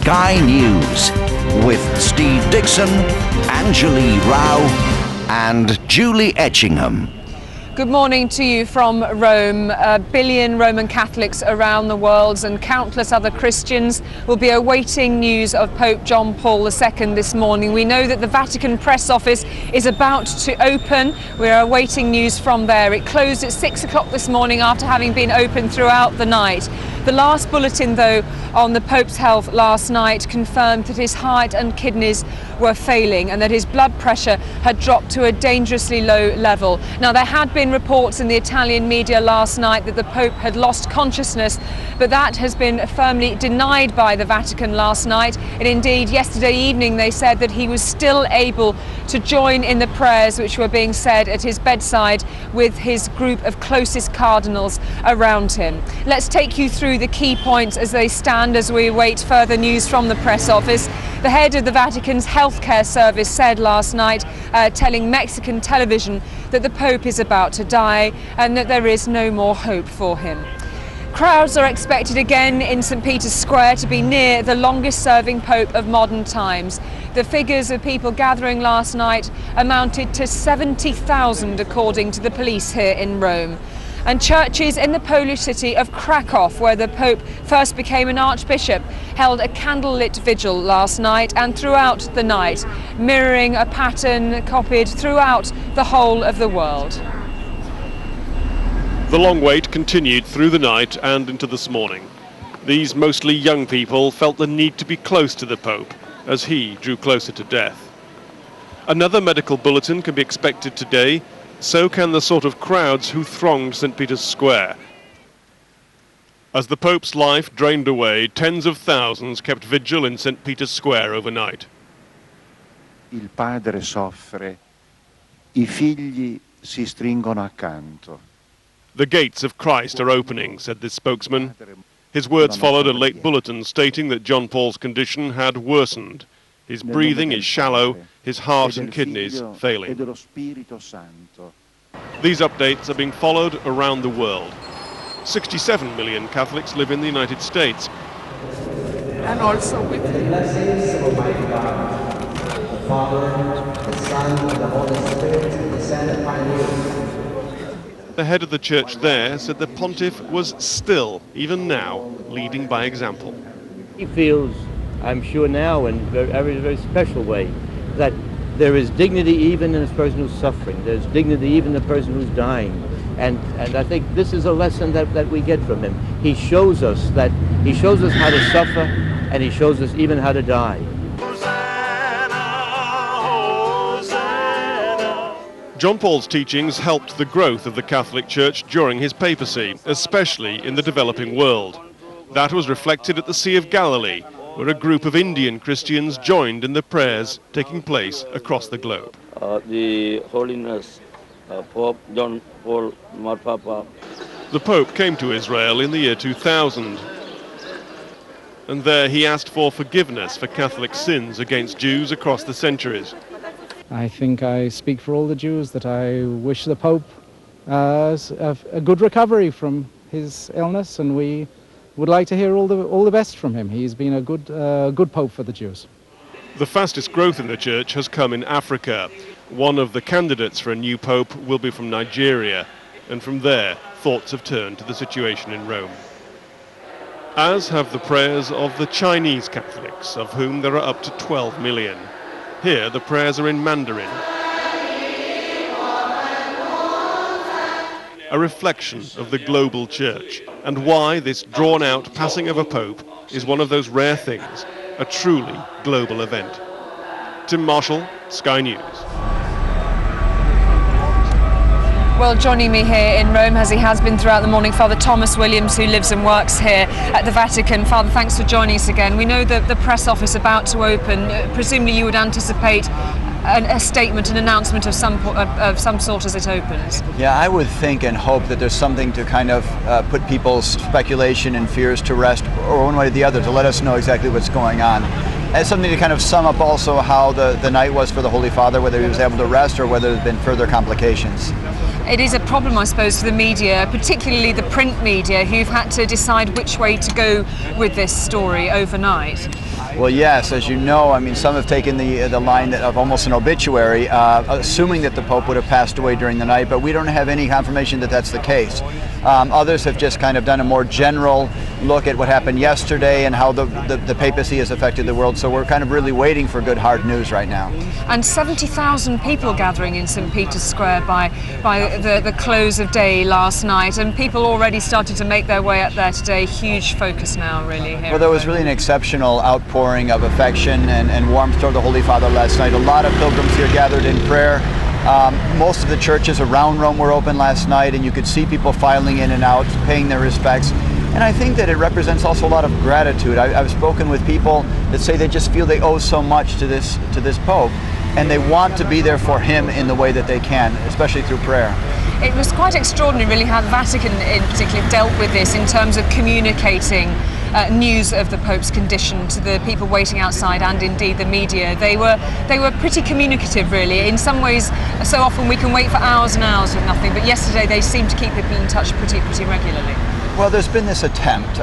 Sky News with Steve Dixon, Anjali Rao and Julie Etchingham. Good morning to you from Rome. A billion Roman Catholics around the world and countless other Christians will be awaiting news of Pope John Paul II this morning. We know that the Vatican press office is about to open. We are awaiting news from there. It closed at 6 o'clock this morning after having been open throughout the night. The last bulletin, though, on the Pope's health last night confirmed that his heart and kidneys were failing and that his blood pressure had dropped to a dangerously low level. Now, there had been reports in the Italian media last night that the Pope had lost consciousness, but that has been firmly denied by the Vatican last night. And indeed, yesterday evening, they said that he was still able to join in the prayers which were being said at his bedside with his group of closest cardinals around him. Let's take you through the key points as they stand as we await further news from the press office. The head of the Vatican's healthcare service said last night, telling Mexican television, that the Pope is about to die and that there is no more hope for him. Crowds are expected again in St. Peter's Square to be near the longest-serving Pope of modern times. The figures of people gathering last night amounted to 70,000 according to the police here in Rome. And churches in the Polish city of Krakow, where the Pope first became an archbishop, held a candlelit vigil last night and throughout the night, mirroring a pattern copied throughout the whole of the world. The long wait continued through the night and into this morning. These mostly young people felt the need to be close to the Pope as he drew closer to death. Another medical bulletin can be expected today. So can the sort of crowds who thronged St. Peter's Square. As the Pope's life drained away, tens of thousands kept vigil in St. Peter's Square overnight. Il padre soffre, I figli si stringono accanto. The gates of Christ are opening, said this spokesman. His words followed a late bulletin stating that John Paul's condition had worsened. His breathing is shallow, his heart and kidneys failing. These updates are being followed around the world. 67 million Catholics live in the United States. And also with the blessings of Almighty God, the Father, the Son, and the Holy Spirit, descend upon you. The head of the church there said the pontiff was still, even now, leading by example. He feels, I'm sure now, in a very, very special way, that there is dignity even in a person who's suffering. There's dignity even in a person who's dying. And I think this is a lesson that we get from him. He shows us how to suffer, and he shows us even how to die. John Paul's teachings helped the growth of the Catholic Church during his papacy, especially in the developing world. That was reflected at the Sea of Galilee, where a group of Indian Christians joined in the prayers taking place across the globe. The Holiness Pope John Paul Marpapa. The Pope came to Israel in the year 2000, and there he asked for forgiveness for Catholic sins against Jews across the centuries. I think I speak for all the Jews that I wish the Pope a good recovery from his illness, and we would like to hear all the best from him. He's been a good Pope for the Jews. The fastest growth in the Church has come in Africa. One of the candidates for a new Pope will be from Nigeria, and from there, thoughts have turned to the situation in Rome. As have the prayers of the Chinese Catholics, of whom there are up to 12 million. Here, the prayers are in Mandarin. A reflection of the global church, and why this drawn-out passing of a pope is one of those rare things, a truly global event. Tim Marshall, Sky News. Well, joining me here in Rome, as he has been throughout the morning, Father Thomas Williams, who lives and works here at the Vatican. Father, thanks for joining us again. We know that the press office about to open. Presumably you would anticipate a statement, an announcement of some sort as it opens. Yeah, I would think and hope that there's something to kind of put people's speculation and fears to rest, or one way or the other, to let us know exactly what's going on. And something to kind of sum up also how the night was for the Holy Father, whether he was able to rest or whether there's been further complications. It is a problem, I suppose, for the media, particularly the print media, who've had to decide which way to go with this story overnight. Well, yes, as you know, I mean, some have taken the line of almost an obituary, assuming that the Pope would have passed away during the night, but we don't have any confirmation that that's the case. Others have just kind of done a more general look at what happened yesterday and how the papacy has affected the world, so we're kind of really waiting for good hard news right now. And 70,000 people gathering in St. Peter's Square by the close of day last night, and people already started to make their way up there today. Huge focus now, really, here. Well, there was really an exceptional outpouring of affection and warmth toward the Holy Father last night. A lot of pilgrims here gathered in prayer. Most of the churches around Rome were open last night, and you could see people filing in and out, paying their respects. And I think that it represents also a lot of gratitude. I've spoken with people that say they just feel they owe so much to this Pope, and they want to be there for him in the way that they can, especially through prayer. It was quite extraordinary, really, how the Vatican in particular dealt with this in terms of communicating news of the Pope's condition to the people waiting outside and indeed the media. They were pretty communicative, really. In some ways, so often we can wait for hours and hours with nothing, but yesterday they seemed to keep people in touch pretty regularly. Well, there's been this attempt.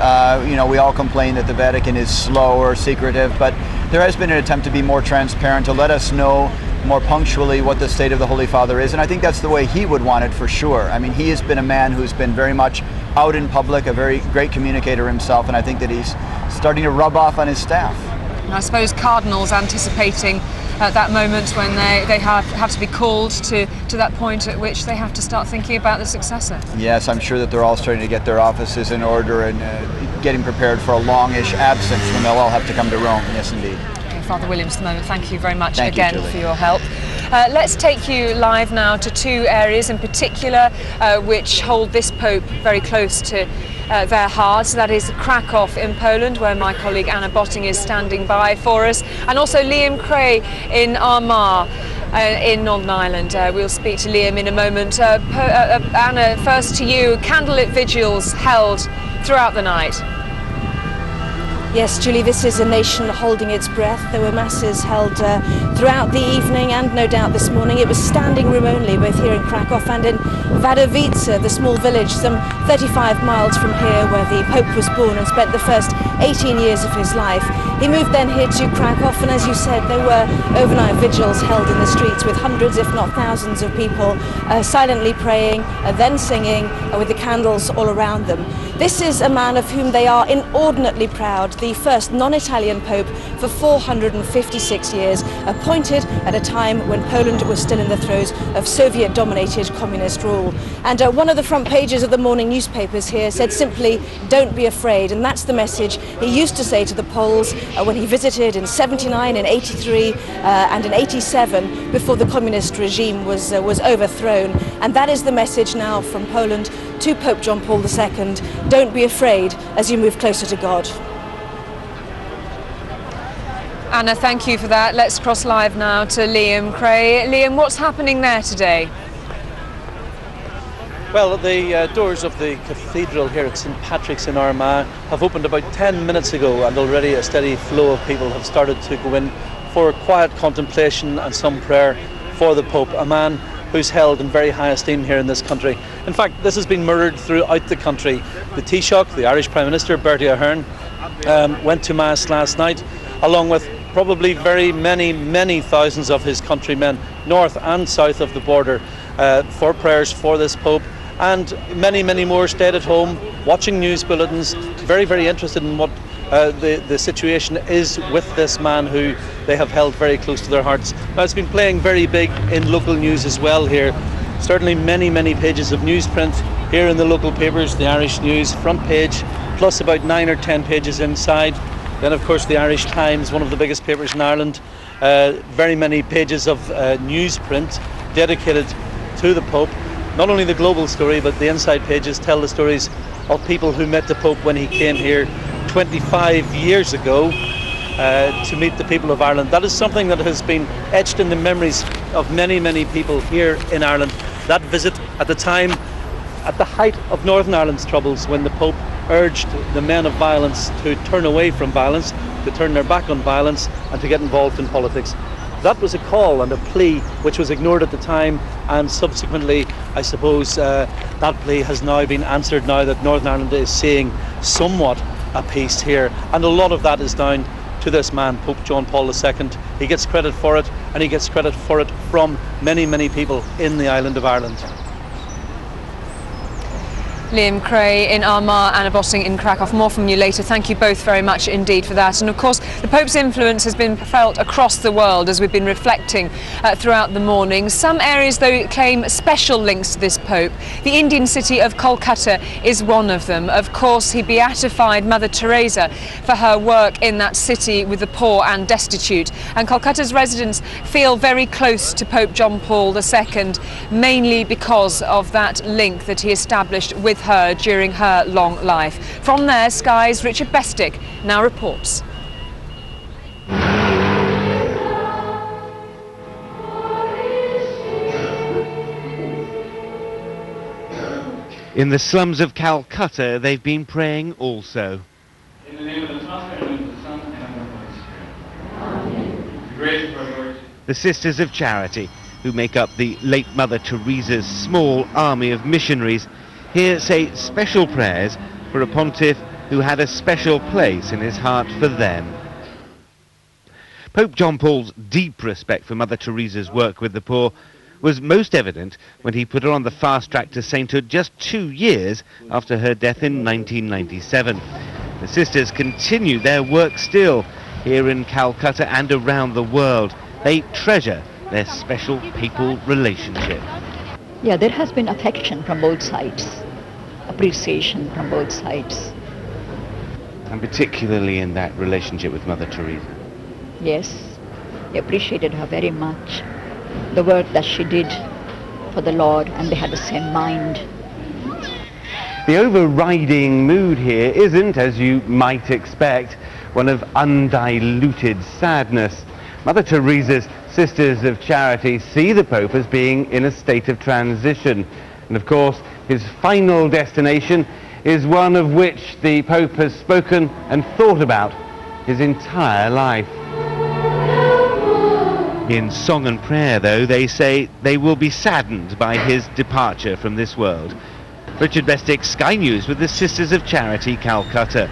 You know, we all complain that the Vatican is slow or secretive, but there has been an attempt to be more transparent, to let us know more punctually what the state of the Holy Father is, and I think that's the way he would want it for sure. I mean, he has been a man who's been very much out in public, a very great communicator himself, and I think that he's starting to rub off on his staff. And I suppose cardinals anticipating that moment when they have to be called to that point at which they have to start thinking about the successor. Yes, I'm sure that they're all starting to get their offices in order and getting prepared for a longish absence when they'll all have to come to Rome. Yes, indeed. Okay, Father Williams, at the moment, thank you very much Thank again you, Julie. for your help. Let's take you live now to two areas in particular which hold this Pope very close to their hearts. That is Krakow in Poland, where my colleague Anna Botting is standing by for us, and also Liam Cray in Armagh in Northern Ireland. We'll speak to Liam in a moment. Anna, first to you. Candlelit vigils held throughout the night. Yes, Julie, this is a nation holding its breath. There were masses held throughout the evening and no doubt this morning. It was standing room only, both here in Krakow and in Wadowice, the small village some 35 miles from here, where the Pope was born and spent the first 18 years of his life. He moved then here to Krakow, and as you said, there were overnight vigils held in the streets with hundreds, if not thousands, of people silently praying, then singing, with the candles all around them. This is a man of whom they are inordinately proud, the first non-Italian Pope for 456 years, appointed at a time when Poland was still in the throes of Soviet-dominated communist rule. And one of the front pages of the morning newspapers here said simply, "Don't be afraid," and that's the message he used to say to the Poles when he visited in 79, in 83 and in 87 before the communist regime was overthrown. And that is the message now from Poland to Pope John Paul II. Don't be afraid as you move closer to God. Anna, thank you for that. Let's cross live now to Liam Cray. Liam, what's happening there today? Well, the doors of the cathedral here at St. Patrick's in Armagh have opened about 10 minutes ago, and already a steady flow of people have started to go in for quiet contemplation and some prayer for the Pope, a man who's held in very high esteem here in this country. In fact, this has been mirrored throughout the country. The Taoiseach, the Irish Prime Minister, Bertie Ahern, went to Mass last night, along with probably very many thousands of his countrymen, north and south of the border, for prayers for this Pope. And many more stayed at home, watching news bulletins, very interested in what the situation is with this man who they have held very close to their hearts. Now, it's been playing very big in local news as well here. Certainly many pages of newsprint here in the local papers, the Irish News front page, plus about 9 or 10 pages inside. Then, of course, the Irish Times, one of the biggest papers in Ireland. Very many pages of newsprint dedicated to the Pope. Not only the global story, but the inside pages tell the stories of people who met the Pope when he came here 25 years ago to meet the people of Ireland. That is something that has been etched in the memories of many people here in Ireland. That visit at the time, at the height of Northern Ireland's troubles, when the Pope urged the men of violence to turn away from violence, to turn their back on violence, and to get involved in politics. That was a call and a plea which was ignored at the time, and subsequently, I suppose, that plea has now been answered now that Northern Ireland is seeing somewhat a peace here, and a lot of that is down to this man, Pope John Paul II. He gets credit for it, and he gets credit for it from many, many people in the island of Ireland. Liam Cray in Armagh, Anna Botting in Krakow. More from you later. Thank you both very much indeed for that. And of course, the Pope's influence has been felt across the world as we've been reflecting throughout the morning. Some areas, though, claim special links to this Pope. The Indian city of Kolkata is one of them. Of course, he beatified Mother Teresa for her work in that city with the poor and destitute. And Kolkata's residents feel very close to Pope John Paul II, mainly because of that link that he established with her during her long life. From there, Sky's Richard Bestick now reports. In the slums of Calcutta, they've been praying also. In the name of the Father, and of the Son, and of the Holy Spirit. Amen. The grace of our Lord. The Sisters of Charity, who make up the late Mother Teresa's small army of missionaries, here say special prayers for a pontiff who had a special place in his heart for them. Pope John Paul's deep respect for Mother Teresa's work with the poor was most evident when he put her on the fast track to sainthood just 2 years after her death in 1997. The sisters continue their work still here in Calcutta and around the world. They treasure their special papal relationship. Yeah, there has been affection from both sides, appreciation from both sides. And particularly in that relationship with Mother Teresa. Yes, they appreciated her very much, the work that she did for the Lord, and they had the same mind. The overriding mood here isn't, as you might expect, one of undiluted sadness. Mother Teresa's Sisters of Charity see the Pope as being in a state of transition. And of course, his final destination is one of which the Pope has spoken and thought about his entire life. In song and prayer, though, they say they will be saddened by his departure from this world. Richard Bestick, Sky News, with the Sisters of Charity, Calcutta.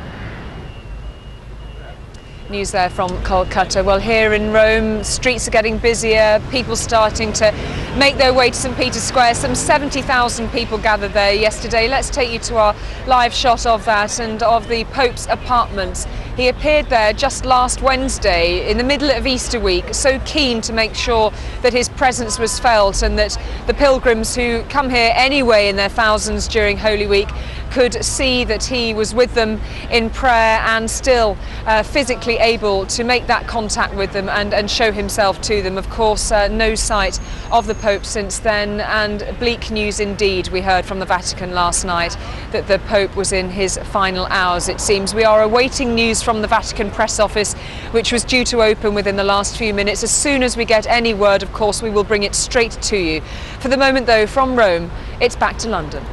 News there from Kolkata. Well, here in Rome, streets are getting busier, people starting to make their way to St. Peter's Square. Some 70,000 people gathered there yesterday. Let's take you to our live shot of that and of the Pope's apartments. He appeared there just last Wednesday in the middle of Easter week, so keen to make sure that his presence was felt and that the pilgrims who come here anyway in their thousands during Holy Week could see that he was with them in prayer and still physically able to make that contact with them and show himself to them. Of course, no sight of the Pope since then, and bleak news indeed. We heard from the Vatican last night that the Pope was in his final hours, it seems. We are awaiting news from the Vatican press office, which was due to open within the last few minutes. As soon as we get any word, of course, we will bring it straight to you. For the moment, though, from Rome, it's back to London.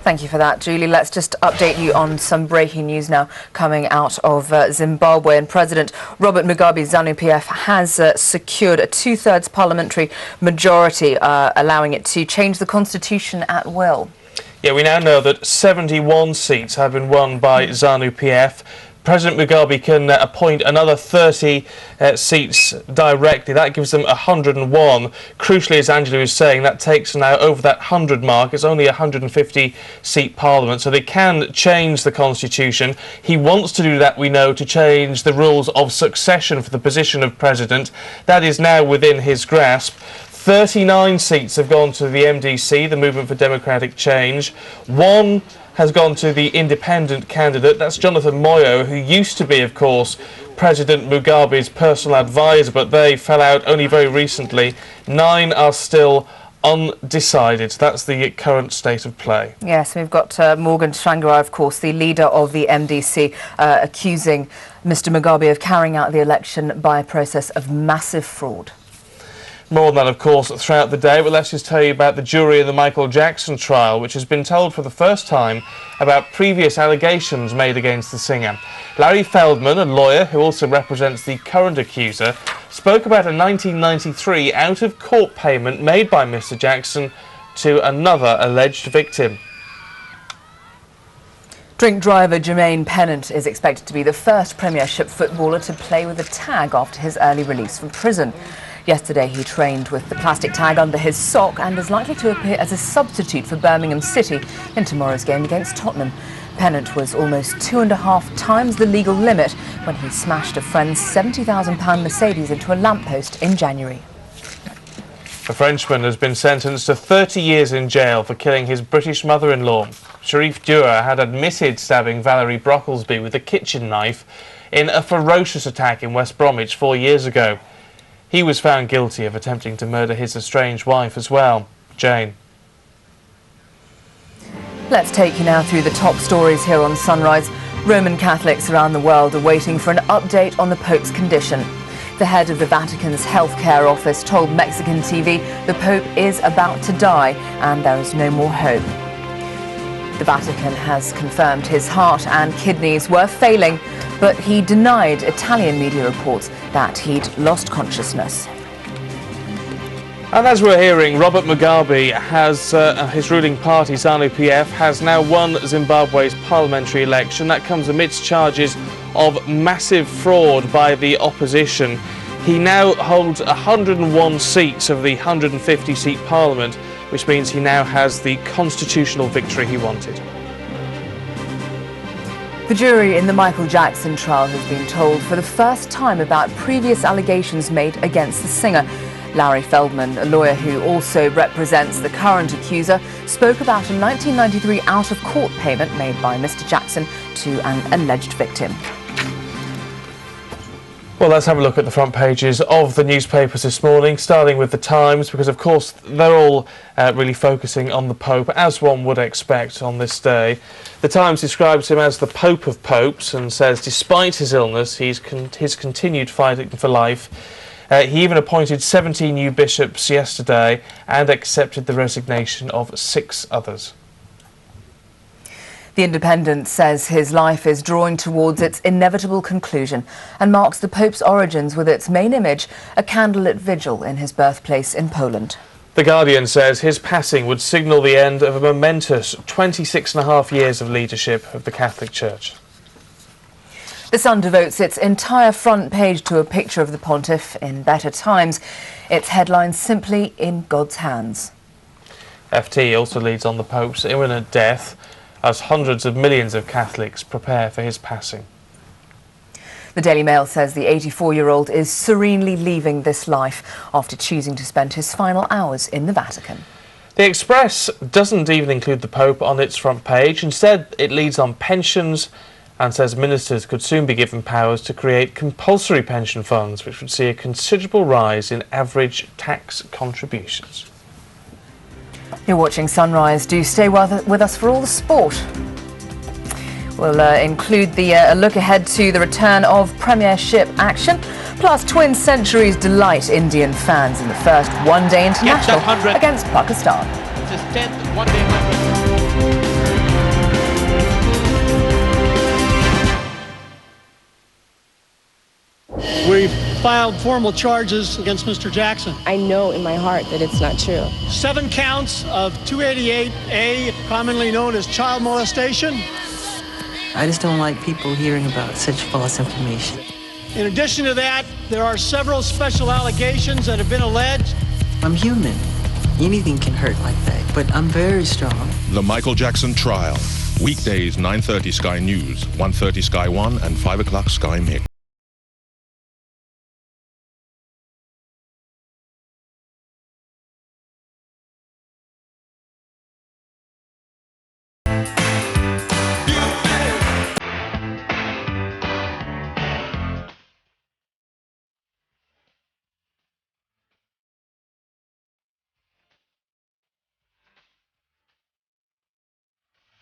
Thank you for that, Julie. Let's just update you on some breaking news now coming out of Zimbabwe. And President Robert Mugabe's ZANU-PF has secured a 2/3 parliamentary majority, allowing it to change the constitution at will. Yeah, we now know that 71 seats have been won by ZANU-PF. President Mugabe can appoint another 30 seats directly. That gives them 101. Crucially, as Angela was saying, that takes now over that 100 mark. It's only a 150-seat parliament, so they can change the constitution. He wants to do that, we know, to change the rules of succession for the position of president. That is now within his grasp. 39 seats have gone to the MDC, the Movement for Democratic Change. One has gone to the independent candidate. That's Jonathan Moyo, who used to be, of course, President Mugabe's personal advisor, but they fell out only very recently. 9 are still undecided. That's the current state of play. Yes, we've got Morgan Tsvangirai, of course, the leader of the MDC, accusing Mr Mugabe of carrying out the election by a process of massive fraud. More on that, of course, throughout the day, but let's just tell you about the jury in the Michael Jackson trial, which has been told for the first time about previous allegations made against the singer. Larry Feldman, a lawyer who also represents the current accuser, spoke about a 1993 out-of-court payment made by Mr Jackson to another alleged victim. Drink driver Jermaine Pennant is expected to be the first Premiership footballer to play with a tag after his early release from prison. Yesterday he trained with the plastic tag under his sock and is likely to appear as a substitute for Birmingham City in tomorrow's game against Tottenham. Pennant was almost 2.5 times the legal limit when he smashed a friend's £70,000 Mercedes into a lamppost in January. A Frenchman has been sentenced to 30 years in jail for killing his British mother-in-law. Sharif Dua had admitted stabbing Valerie Brocklesby with a kitchen knife in a ferocious attack in West Bromwich 4 years ago. He was found guilty of attempting to murder his estranged wife as well. Jane. Let's take you now through the top stories here on Sunrise. Roman Catholics around the world are waiting for an update on the Pope's condition. The head of the Vatican's healthcare office told Mexican TV the Pope is about to die and there is no more hope. The Vatican has confirmed his heart and kidneys were failing, but he denied Italian media reports that he'd lost consciousness. And as we're hearing, Robert Mugabe has, his ruling party, ZANU-PF, has now won Zimbabwe's parliamentary election. That comes amidst charges of massive fraud by the opposition. He now holds 101 seats of the 150-seat parliament, which means he now has the constitutional victory he wanted. The jury in the Michael Jackson trial has been told for the first time about previous allegations made against the singer. Larry Feldman, a lawyer who also represents the current accuser, spoke about a 1993 out-of-court payment made by Mr. Jackson to an alleged victim. Well, let's have a look at the front pages of the newspapers this morning, starting with the Times, because of course they're all really focusing on the Pope, as one would expect on this day. The Times describes him as the Pope of Popes and says despite his illness, his continued fighting for life. He even appointed 17 new bishops yesterday and accepted the resignation of 6 others. The Independent says his life is drawing towards its inevitable conclusion and marks the Pope's origins with its main image, a candlelit vigil in his birthplace in Poland. The Guardian says his passing would signal the end of a momentous 26.5 years of leadership of the Catholic Church. The Sun devotes its entire front page to a picture of the pontiff in better times. Its headline simply, "In God's hands." FT also leads on the Pope's imminent death as hundreds of millions of Catholics prepare for his passing. The Daily Mail says the 84-year-old is serenely leaving this life after choosing to spend his final hours in the Vatican. The Express doesn't even include the Pope on its front page. Instead, it leads on pensions and says ministers could soon be given powers to create compulsory pension funds, which would see a considerable rise in average tax contributions. You're watching Sunrise. Do stay with us for all the sport. We'll include a look ahead to the return of Premiership action, plus Twin Centuries delight Indian fans in the first one-day international against Pakistan. It's his 10th one-day match. We've filed formal charges against Mr. Jackson. I know in my heart that it's not true. 7 counts of 288A, commonly known as child molestation. I just don't like people hearing about such false information. In addition to that, there are several special allegations that have been alleged. I'm human. Anything can hurt like that, but I'm very strong. The Michael Jackson Trial. Weekdays, 9:30 Sky News, 1:30 Sky One, and 5 o'clock Sky Mix.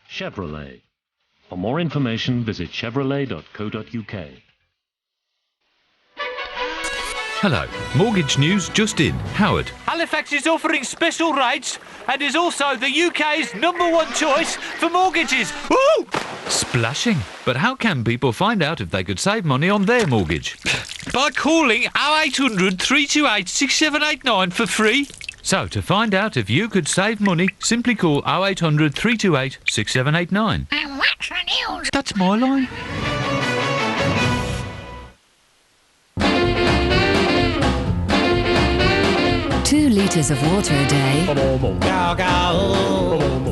Chevrolet. For more information, visit chevrolet.co.uk. Hello, mortgage news just in. Howard. Halifax is offering special rates and is also the UK's #1 choice for mortgages. Woo! Splashing. But how can people find out if they could save money on their mortgage? By calling 0800 328 6789 for free. So to find out if you could save money, simply call 0800 328 6789. And what's the news? That's my line. Two litres of water a day,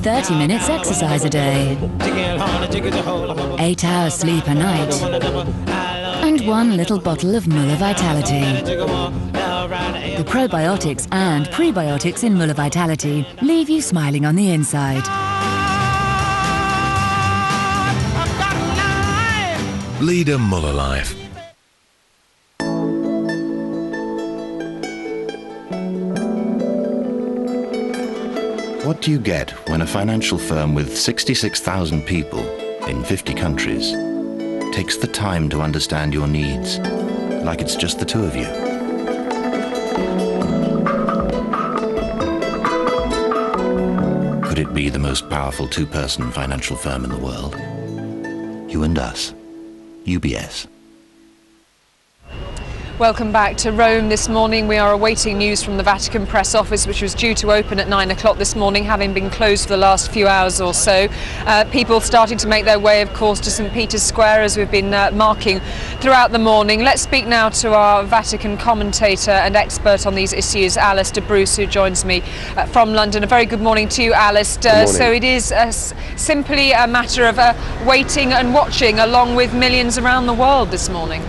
30 minutes exercise a day, 8 hours sleep a night, and one little bottle of Muller Vitality. The probiotics and prebiotics in Muller Vitality leave you smiling on the inside. Lead a Muller life. What do you get when a financial firm with 66,000 people in 50 countries takes the time to understand your needs, like it's just the two of you? Could it be the most powerful two-person financial firm in the world? You and us. UBS. Welcome back to Rome this morning. We are awaiting news from the Vatican press office, which was due to open at 9 o'clock this morning, having been closed for the last few hours or so. People starting to make their way, of course, to St. Peter's Square, as we've been marking throughout the morning. Let's speak now to our Vatican commentator and expert on these issues, Alistair Bruce, who joins me from London. A very good morning to you, Alistair. So it is simply a matter of waiting and watching, along with millions around the world this morning.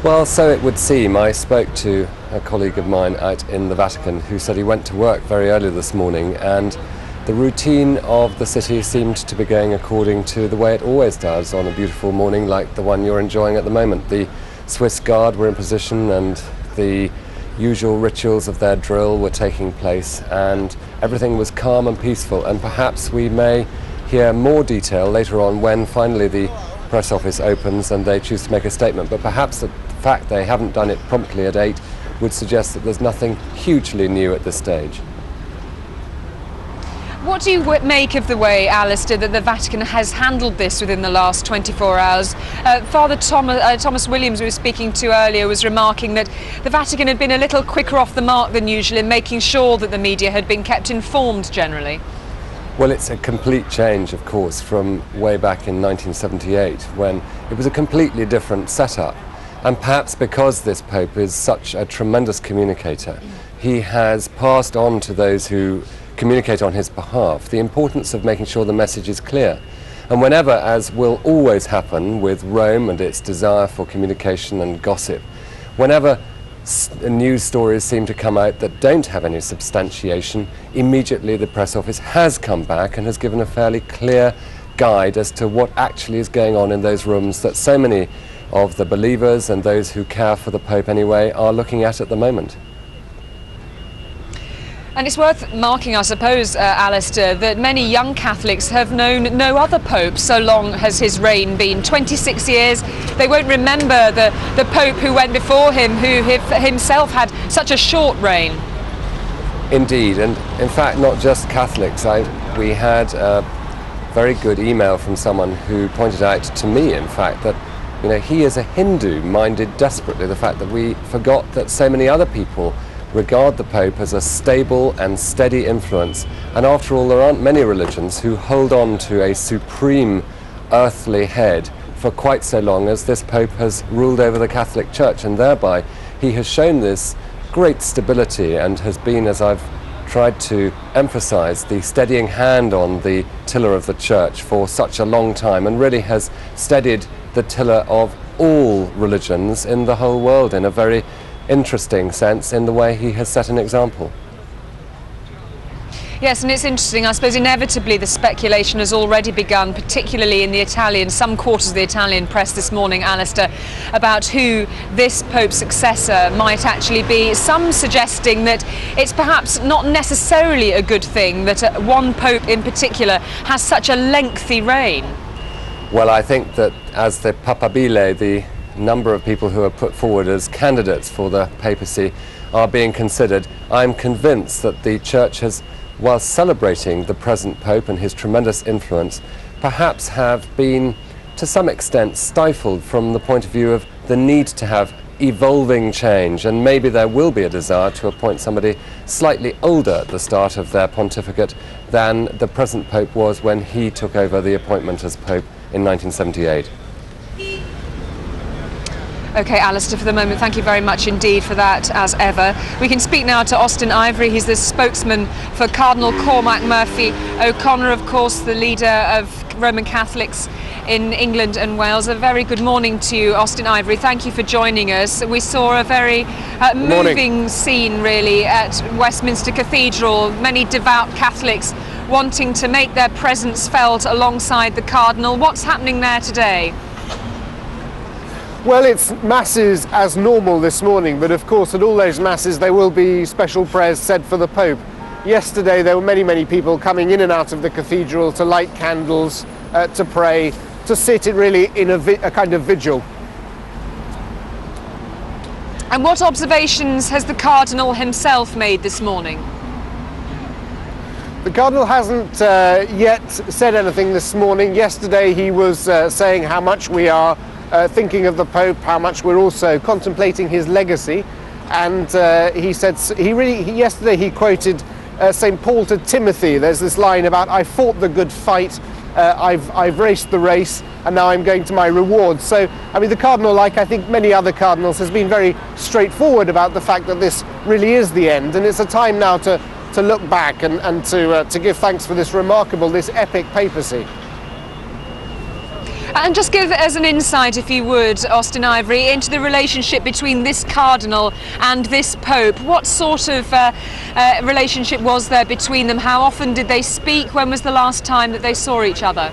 Well, so it would seem. I spoke to a colleague of mine out in the Vatican who said he went to work very early this morning, and the routine of the city seemed to be going according to the way it always does on a beautiful morning like the one you're enjoying at the moment. The Swiss Guard were in position and the usual rituals of their drill were taking place, and everything was calm and peaceful, and perhaps we may hear more detail later on when finally the press office opens and they choose to make a statement. But perhaps the fact they haven't done it promptly at 8 would suggest that there's nothing hugely new at this stage. What do you make of the way, Alistair, that the Vatican has handled this within the last 24 hours? Father Thomas Williams, who we were speaking to earlier, was remarking that the Vatican had been a little quicker off the mark than usual in making sure that the media had been kept informed generally. Well, it's a complete change, of course, from way back in 1978, when it was a completely different setup. And perhaps because this Pope is such a tremendous communicator, he has passed on to those who communicate on his behalf the importance of making sure the message is clear. And whenever, as will always happen with Rome and its desire for communication and gossip, whenever news stories seem to come out that don't have any substantiation, immediately the press office has come back and has given a fairly clear guide as to what actually is going on in those rooms that so many of the believers and those who care for the Pope anyway are looking at the moment. And it's worth marking, I suppose, Alistair, that many young Catholics have known no other Pope so long has his reign been. 26 years. They won't remember the Pope who went before him, who himself had such a short reign. Indeed, and in fact not just Catholics. We had a very good email from someone who pointed out to me, in fact, that he as a Hindu minded desperately the fact that we forgot that so many other people regard the Pope as a stable and steady influence, and after all there aren't many religions who hold on to a supreme earthly head for quite so long as this Pope has ruled over the Catholic Church, and thereby he has shown this great stability and has been, as I've tried to emphasize, the steadying hand on the tiller of the Church for such a long time, and really has steadied the tiller of all religions in the whole world in a very interesting sense, in the way he has set an example. Yes, and it's interesting, I suppose inevitably the speculation has already begun, particularly in some quarters of the Italian press this morning, Alistair, about who this Pope's successor might actually be. Some suggesting that it's perhaps not necessarily a good thing that one Pope in particular has such a lengthy reign. Well, I think that as the Papabile, the number of people who are put forward as candidates for the papacy are being considered, I'm convinced that the Church has, while celebrating the present Pope and his tremendous influence, perhaps have been to some extent stifled from the point of view of the need to have evolving change, and maybe there will be a desire to appoint somebody slightly older at the start of their pontificate than the present Pope was when he took over the appointment as Pope in 1978. OK, Alistair, for the moment, thank you very much indeed for that, as ever. We can speak now to Austin Ivory. He's the spokesman for Cardinal Cormac Murphy O'Connor, of course, the leader of Roman Catholics in England and Wales. A very good morning to you, Austin Ivory. Thank you for joining us. We saw a very moving scene, really, at Westminster Cathedral. Many devout Catholics wanting to make their presence felt alongside the Cardinal. What's happening there today? Well, it's masses as normal this morning, but of course at all those masses there will be special prayers said for the Pope. Yesterday there were many people coming in and out of the cathedral to light candles, to pray, to sit really in a kind of vigil. And what observations has the Cardinal himself made this morning? The Cardinal hasn't yet said anything this morning. Yesterday he was saying how much we are thinking of the Pope, how much we're also contemplating his legacy, and he said yesterday he quoted St. Paul to Timothy. There's this line about, "I fought the good fight, I've raced the race, and now I'm going to my reward." So, I mean, the Cardinal, like I think many other cardinals, has been very straightforward about the fact that this really is the end, and it's a time now to look back and to give thanks for this remarkable, this epic papacy. And just give us an insight, if you would, Austin Ivory, into the relationship between this Cardinal and this Pope. What sort of relationship was there between them? How often did they speak? When was the last time that they saw each other?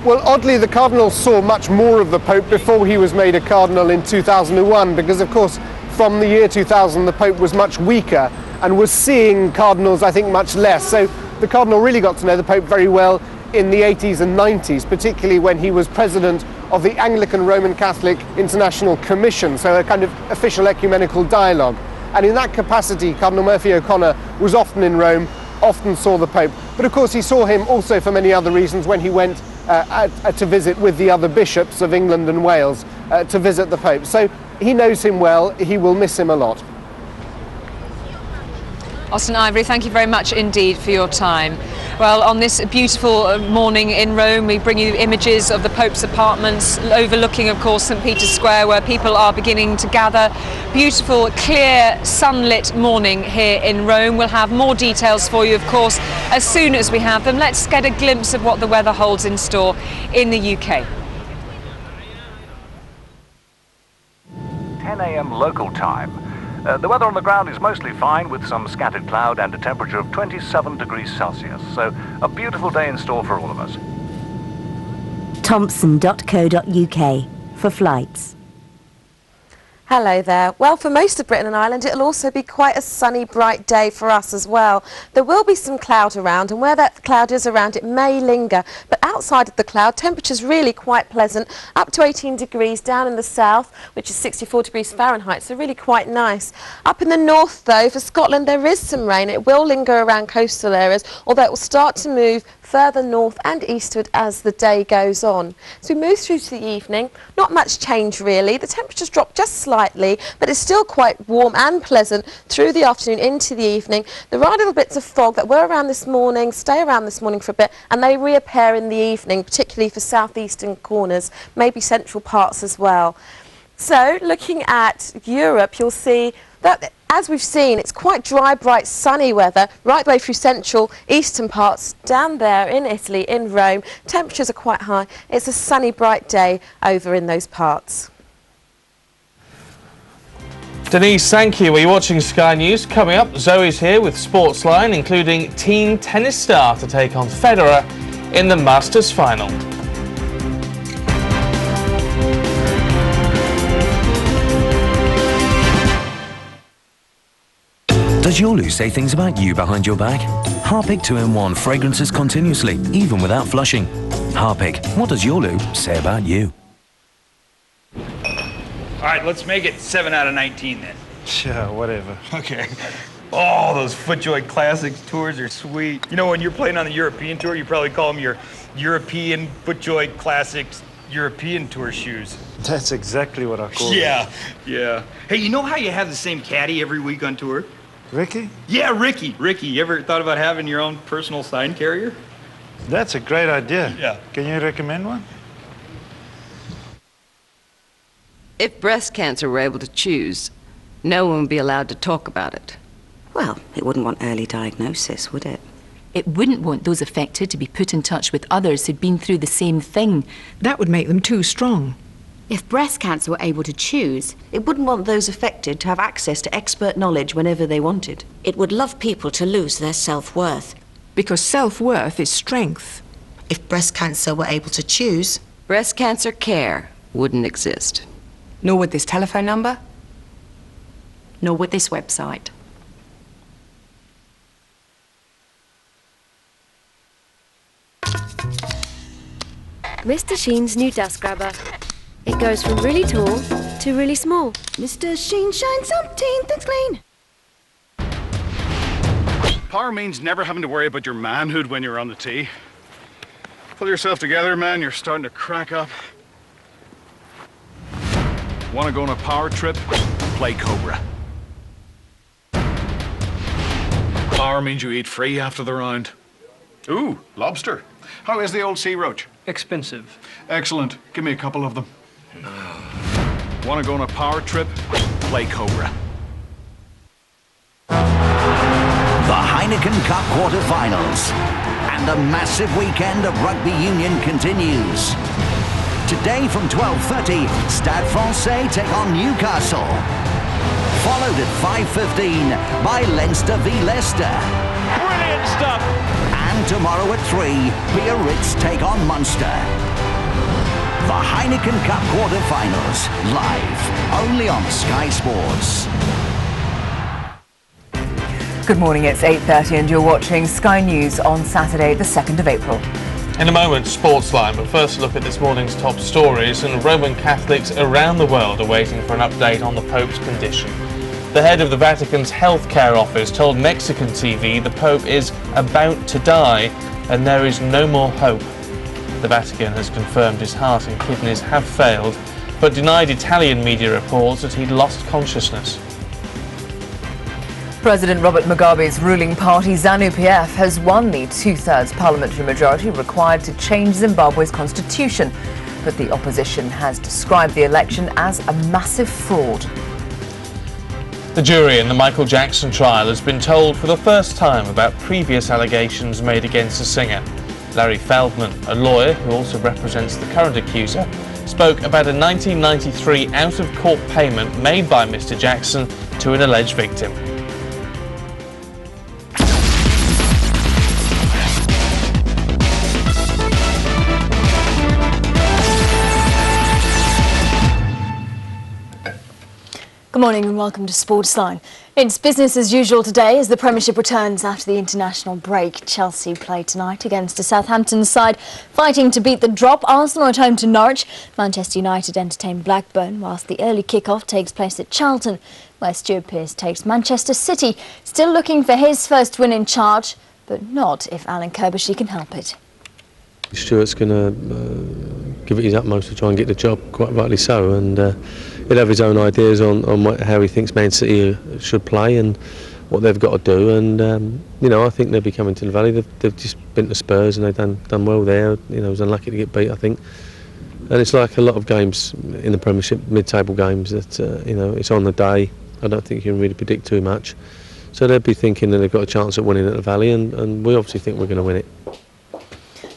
Well, oddly, the Cardinal saw much more of the Pope before he was made a Cardinal in 2001, because, of course, from the year 2000, the Pope was much weaker and was seeing Cardinals, I think, much less. So the Cardinal really got to know the Pope very well in the 80s and 90s, particularly when he was president of the Anglican Roman Catholic International Commission, so a kind of official ecumenical dialogue. And in that capacity, Cardinal Murphy O'Connor was often in Rome, often saw the Pope. But of course he saw him also for many other reasons when he went to visit with the other bishops of England and Wales to visit the Pope. So he knows him well, he will miss him a lot. Austin Ivory, thank you very much indeed for your time. Well, on this beautiful morning in Rome, we bring you images of the Pope's apartments, overlooking, of course, St. Peter's Square, where people are beginning to gather. Beautiful, clear, sunlit morning here in Rome. We'll have more details for you, of course, as soon as we have them. Let's get a glimpse of what the weather holds in store in the UK. 10 a.m. local time. The weather on the ground is mostly fine, with some scattered cloud and a temperature of 27 degrees Celsius. So a beautiful day in store for all of us. Thompson.co.uk for flights. Hello there. Well, for most of Britain and Ireland, it'll also be quite a sunny, bright day for us as well. There will be some cloud around, and where that cloud is around, it may linger. But outside of the cloud, temperature's really quite pleasant, up to 18 degrees down in the south, which is 64 degrees Fahrenheit, so really quite nice. Up in the north, though, for Scotland, there is some rain. It will linger around coastal areas, although it will start to move further north and eastward as the day goes on. So we move through to the evening, not much change really. The temperatures drop just slightly, but it's still quite warm and pleasant through the afternoon into the evening. There are little bits of fog that were around this morning, stay around this morning for a bit, and they reappear in the evening, particularly for southeastern corners, maybe central parts as well. So looking at Europe, you'll see that, as we've seen, it's quite dry, bright, sunny weather right the way through central, eastern parts. Down there in Italy, in Rome, temperatures are quite high. It's a sunny, bright day over in those parts. Denise, thank you. We're watching Sky News. Coming up, Zoe's here with Sportsline, including teen tennis star to take on Federer in the Masters final. Does your loo say things about you behind your back? Harpic 2-in-1 fragrances continuously, even without flushing. Harpic, what does your loo say about you? All right, let's make it 7 out of 19 then. Yeah, whatever. Okay. Oh, those FootJoy Classics tours are sweet. You know, when you're playing on the European Tour, you probably call them your European FootJoy Classics European Tour shoes. That's exactly what I call Yeah. Hey, you know how you have the same caddy every week on tour? Ricky? Yeah, Ricky. Ricky, you ever thought about having your own personal sign carrier? That's a great idea. Yeah. Can you recommend one? If breast cancer were able to choose, no one would be allowed to talk about it. Well, it wouldn't want early diagnosis, would it? It wouldn't want those affected to be put in touch with others who'd been through the same thing. That would make them too strong. If breast cancer were able to choose, It wouldn't want those affected to have access to expert knowledge whenever they wanted. it would love people to lose their self-worth. Because self-worth is strength. If breast cancer were able to choose, Breast cancer care wouldn't exist. nor would this telephone number, nor would this website. Mr. Sheen's new dust grabber. It goes from really tall to really small. Mr. Sheen shines something that's clean. Power means never having to worry about your manhood when you're on the tee. Pull yourself together, man. You're starting to crack up. Want to go on a power trip? Play Cobra. Power means you eat free after the round. Ooh, lobster. How is the old sea roach? Expensive. Excellent. Give me a couple of them. Want to go on a power trip? Play Cobra. The Heineken Cup quarter-finals. And a massive weekend of rugby union continues. Today from 12:30, Stade Francais take on Newcastle. Followed at 5:15 by Leinster v Leicester. Brilliant stuff! And tomorrow at 3, Biarritz take on Munster. The Heineken Cup quarter-finals, live, only on Sky Sports. Good morning, it's 8:30 and you're watching Sky News on Saturday, the 2nd of April. In a moment, Sportsline, but first a look at this morning's top stories, and Roman Catholics around the world are waiting for an update on the Pope's condition. The head of the Vatican's healthcare office told Mexican TV the Pope is about to die and there is no more hope. The Vatican has confirmed his heart and kidneys have failed, but denied Italian media reports that he'd lost consciousness. President Robert Mugabe's ruling party ZANU-PF has won the two-thirds parliamentary majority required to change Zimbabwe's constitution, but the opposition has described the election as a massive fraud. The jury in the Michael Jackson trial has been told for the first time about previous allegations made against the singer. Larry Feldman, a lawyer who also represents the current accuser, spoke about a 1993 out-of-court payment made by Mr. Jackson to an alleged victim. Good morning and welcome to Sportsline. It's business as usual today as the Premiership returns after the international break. Chelsea play tonight against a Southampton side fighting to beat the drop. Arsenal at home to Norwich. Manchester United entertain Blackburn, whilst the early kick-off takes place at Charlton, where Stuart Pearce takes Manchester City. Still looking for his first win in charge, but not if Alan Kirbishy can help it. Stuart's going to give it his utmost to try and get the job, quite rightly so, and he'll have his own ideas on how he thinks Man City should play and what they've got to do. And you know, I think they'll be coming to the Valley. They've just been to Spurs and they've done well there. You know, it was unlucky to get beat, I think. And it's like a lot of games in the Premiership, mid-table games, that you know, it's on the day. I don't think you can really predict too much. So they'll be thinking that they've got a chance at winning at the Valley, and we obviously think we're going to win it.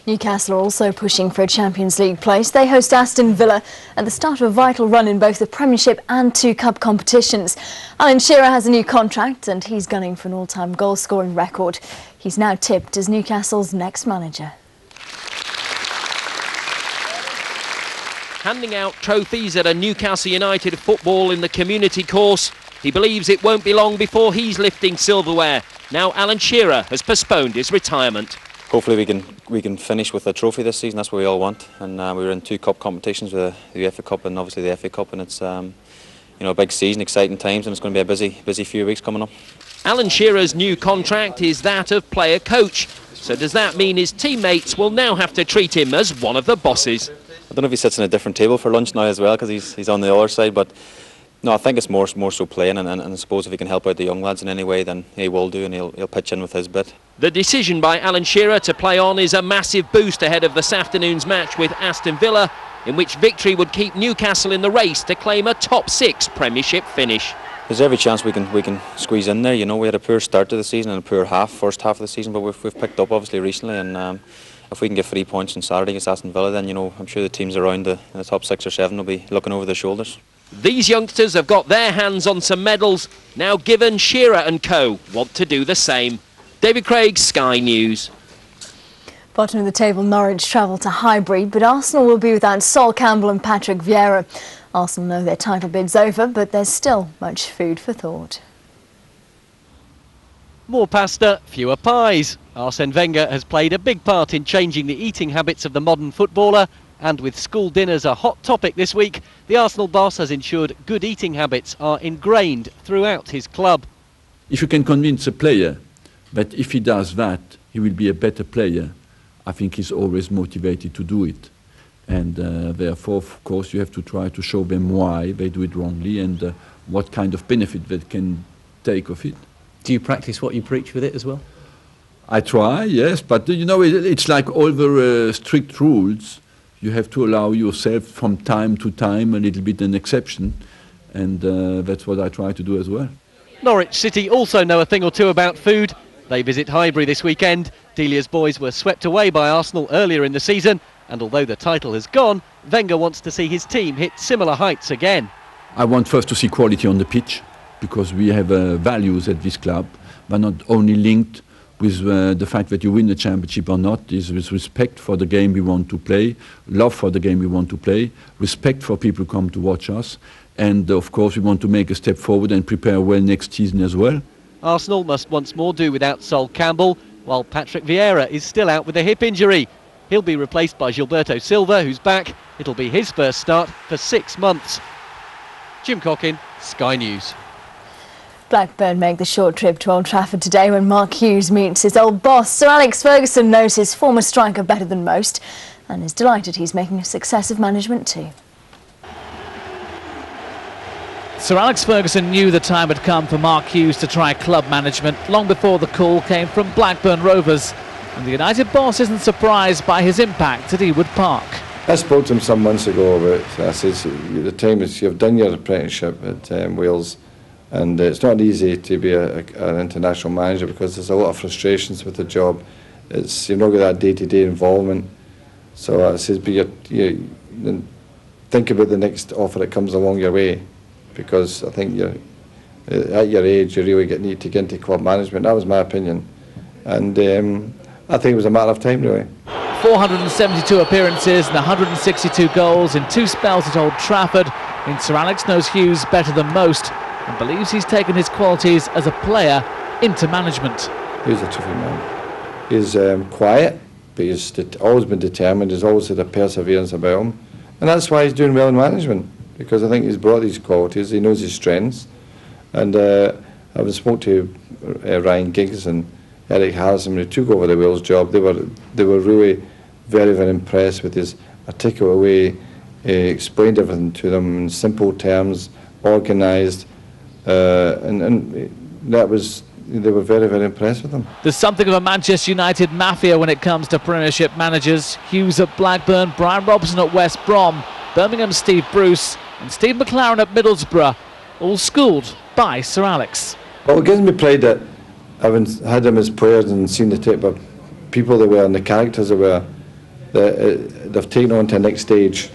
Newcastle are also pushing for a Champions League place. They host Aston Villa at the start of a vital run in both the Premiership and two cup competitions. Alan Shearer has a new contract and he's gunning for an all-time goal-scoring record. He's now tipped as Newcastle's next manager. Handing out trophies at a Newcastle United football in the community course, he believes it won't be long before he's lifting silverware. Now Alan Shearer has postponed his retirement. Hopefully we can finish with a trophy this season. That's what we all want. And we were in two cup competitions, with the UEFA Cup and obviously the FA Cup, and it's you know, a big season, exciting times, and it's going to be a busy few weeks coming up. Alan Shearer's new contract is that of player coach. So does that mean his teammates will now have to treat him as one of the bosses? I don't know if he sits in a different table for lunch now as well, because he's on the other side, but no, I think it's more so playing, and I suppose if he can help out the young lads in any way, then he will do, and he'll pitch in with his bit. The decision by Alan Shearer to play on is a massive boost ahead of this afternoon's match with Aston Villa, in which victory would keep Newcastle in the race to claim a top 6 Premiership finish. There's every chance we can squeeze in there. You know, we had a poor start to the season and a poor first half of the season, but we've picked up obviously recently, and if we can get 3 points on Saturday against Aston Villa, then you know I'm sure the teams around in the top 6 or 7 will be looking over their shoulders. These youngsters have got their hands on some medals. Now Given, Shearer and co want to do the same. David Craig, Sky News. Bottom of the table, Norwich travel to Highbury, but Arsenal will be without Sol Campbell and Patrick Vieira. Arsenal know their title bid's over, but there's still much food for thought. More pasta, fewer pies. Arsene Wenger has played a big part in changing the eating habits of the modern footballer, and with school dinners a hot topic this week, the Arsenal boss has ensured good eating habits are ingrained throughout his club. If you can convince a player that if he does that, he will be a better player, I think he's always motivated to do it. And therefore, of course, you have to try to show them why they do it wrongly and what kind of benefit they can take of it. Do you practice what you preach with it as well? I try, yes, but you know, it's like all the strict rules. You have to allow yourself from time to time a little bit an exception, and that's what I try to do as well. Norwich City also know a thing or two about food. They visit Highbury this weekend. Delia's boys were swept away by Arsenal earlier in the season, and although the title has gone, Wenger wants to see his team hit similar heights again. I want first to see quality on the pitch, because we have values at this club. They're not only linked with the fact that you win the championship or not, is with respect for the game we want to play, love for the game we want to play, respect for people who come to watch us, and of course we want to make a step forward and prepare well next season as well. Arsenal must once more do without Sol Campbell, while Patrick Vieira is still out with a hip injury. He'll be replaced by Gilberto Silva, who's back. It'll be his first start for 6 months. Jim Cockin, Sky News. Blackburn make the short trip to Old Trafford today when Mark Hughes meets his old boss. Sir Alex Ferguson knows his former striker better than most and is delighted he's making a success of management too. Sir Alex Ferguson knew the time had come for Mark Hughes to try club management long before the call came from Blackburn Rovers. And the United boss isn't surprised by his impact at Ewood Park. I spoke to him some months ago about, I said, the time is you've done your apprenticeship at Wales, and it's not easy to be an international manager because there's a lot of frustrations with the job. You've not got that day-to-day involvement. So I said, but think about the next offer that comes along your way, because I think at your age you really need to get into club management. That was my opinion, and I think it was a matter of time really. 472 appearances and 162 goals in 2 spells at Old Trafford. Sir Alex knows Hughes better than most and believes he's taken his qualities as a player into management. He's a terrific man. He's quiet, but he's always been determined. He's always had a perseverance about him, and that's why he's doing well in management, because I think he's brought these qualities. He knows his strengths, and I've spoke to Ryan Giggs and Eric Harrison when he took over the Wales job. They were really very, very impressed with his articulate way. He explained everything to them in simple terms, organised, and that was. They were very, very impressed with him. There's something of a Manchester United mafia when it comes to Premiership managers. Hughes at Blackburn, Brian Robson at West Brom, Birmingham's Steve Bruce and Steve McLaren at Middlesbrough, all schooled by Sir Alex. Well, it gives me pride that having had them as players and seen the type of people they were and the characters they were, they've taken on to the next stage.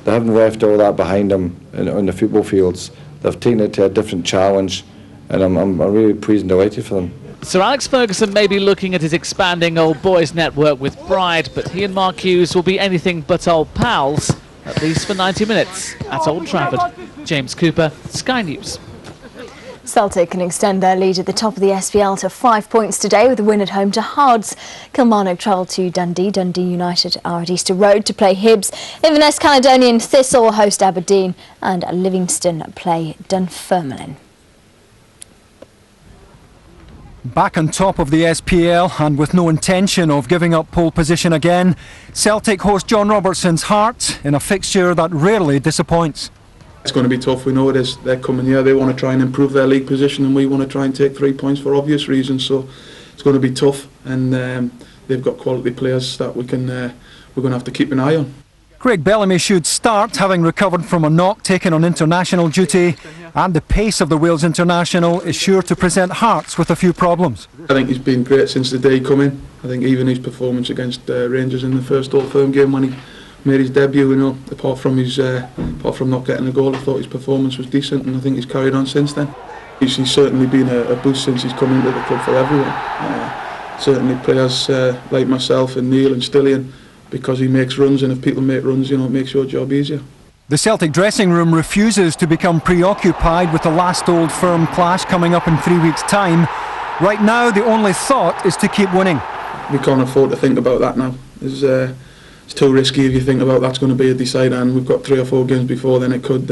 They haven't left all that behind them on the football fields. They've taken it to a different challenge, and I'm really pleased and delighted for them. Sir Alex Ferguson may be looking at his expanding old boys network with pride, but he and Mark Hughes will be anything but old pals, at least for 90 minutes at Old Trafford. James Cooper, Sky News. Celtic can extend their lead at the top of the SPL to 5 points today with a win at home to Hearts. Kilmarnock travel to Dundee. Dundee United are at Easter Road to play Hibs. Inverness Caledonian Thistle host Aberdeen, and Livingston play Dunfermline. Back on top of the SPL and with no intention of giving up pole position again, Celtic host John Robertson's Hearts in a fixture that rarely disappoints. It's going to be tough, we know it is. They're coming here, they want to try and improve their league position, and we want to try and take 3 points for obvious reasons, so it's going to be tough, and they've got quality players that we're going to have to keep an eye on. Craig Bellamy should start, having recovered from a knock taken on international duty, and the pace of the Wales international is sure to present Hearts with a few problems. I think he's been great since the day he come in. I think even his performance against Rangers in the first Old Firm game when he made his debut, you know, apart from not getting a goal, I thought his performance was decent, and I think he's carried on since then. He's certainly been a boost since he's come into the club for everyone. Certainly players like myself and Neil and Stillian, because he makes runs, and if people make runs, you know, it makes your job easier. The Celtic dressing room refuses to become preoccupied with the last Old Firm clash coming up in 3 weeks' time. Right now, the only thought is to keep winning. We can't afford to think about that now. It's too risky if you think about that's going to be a decider, and we've got 3 or 4 games before then. It could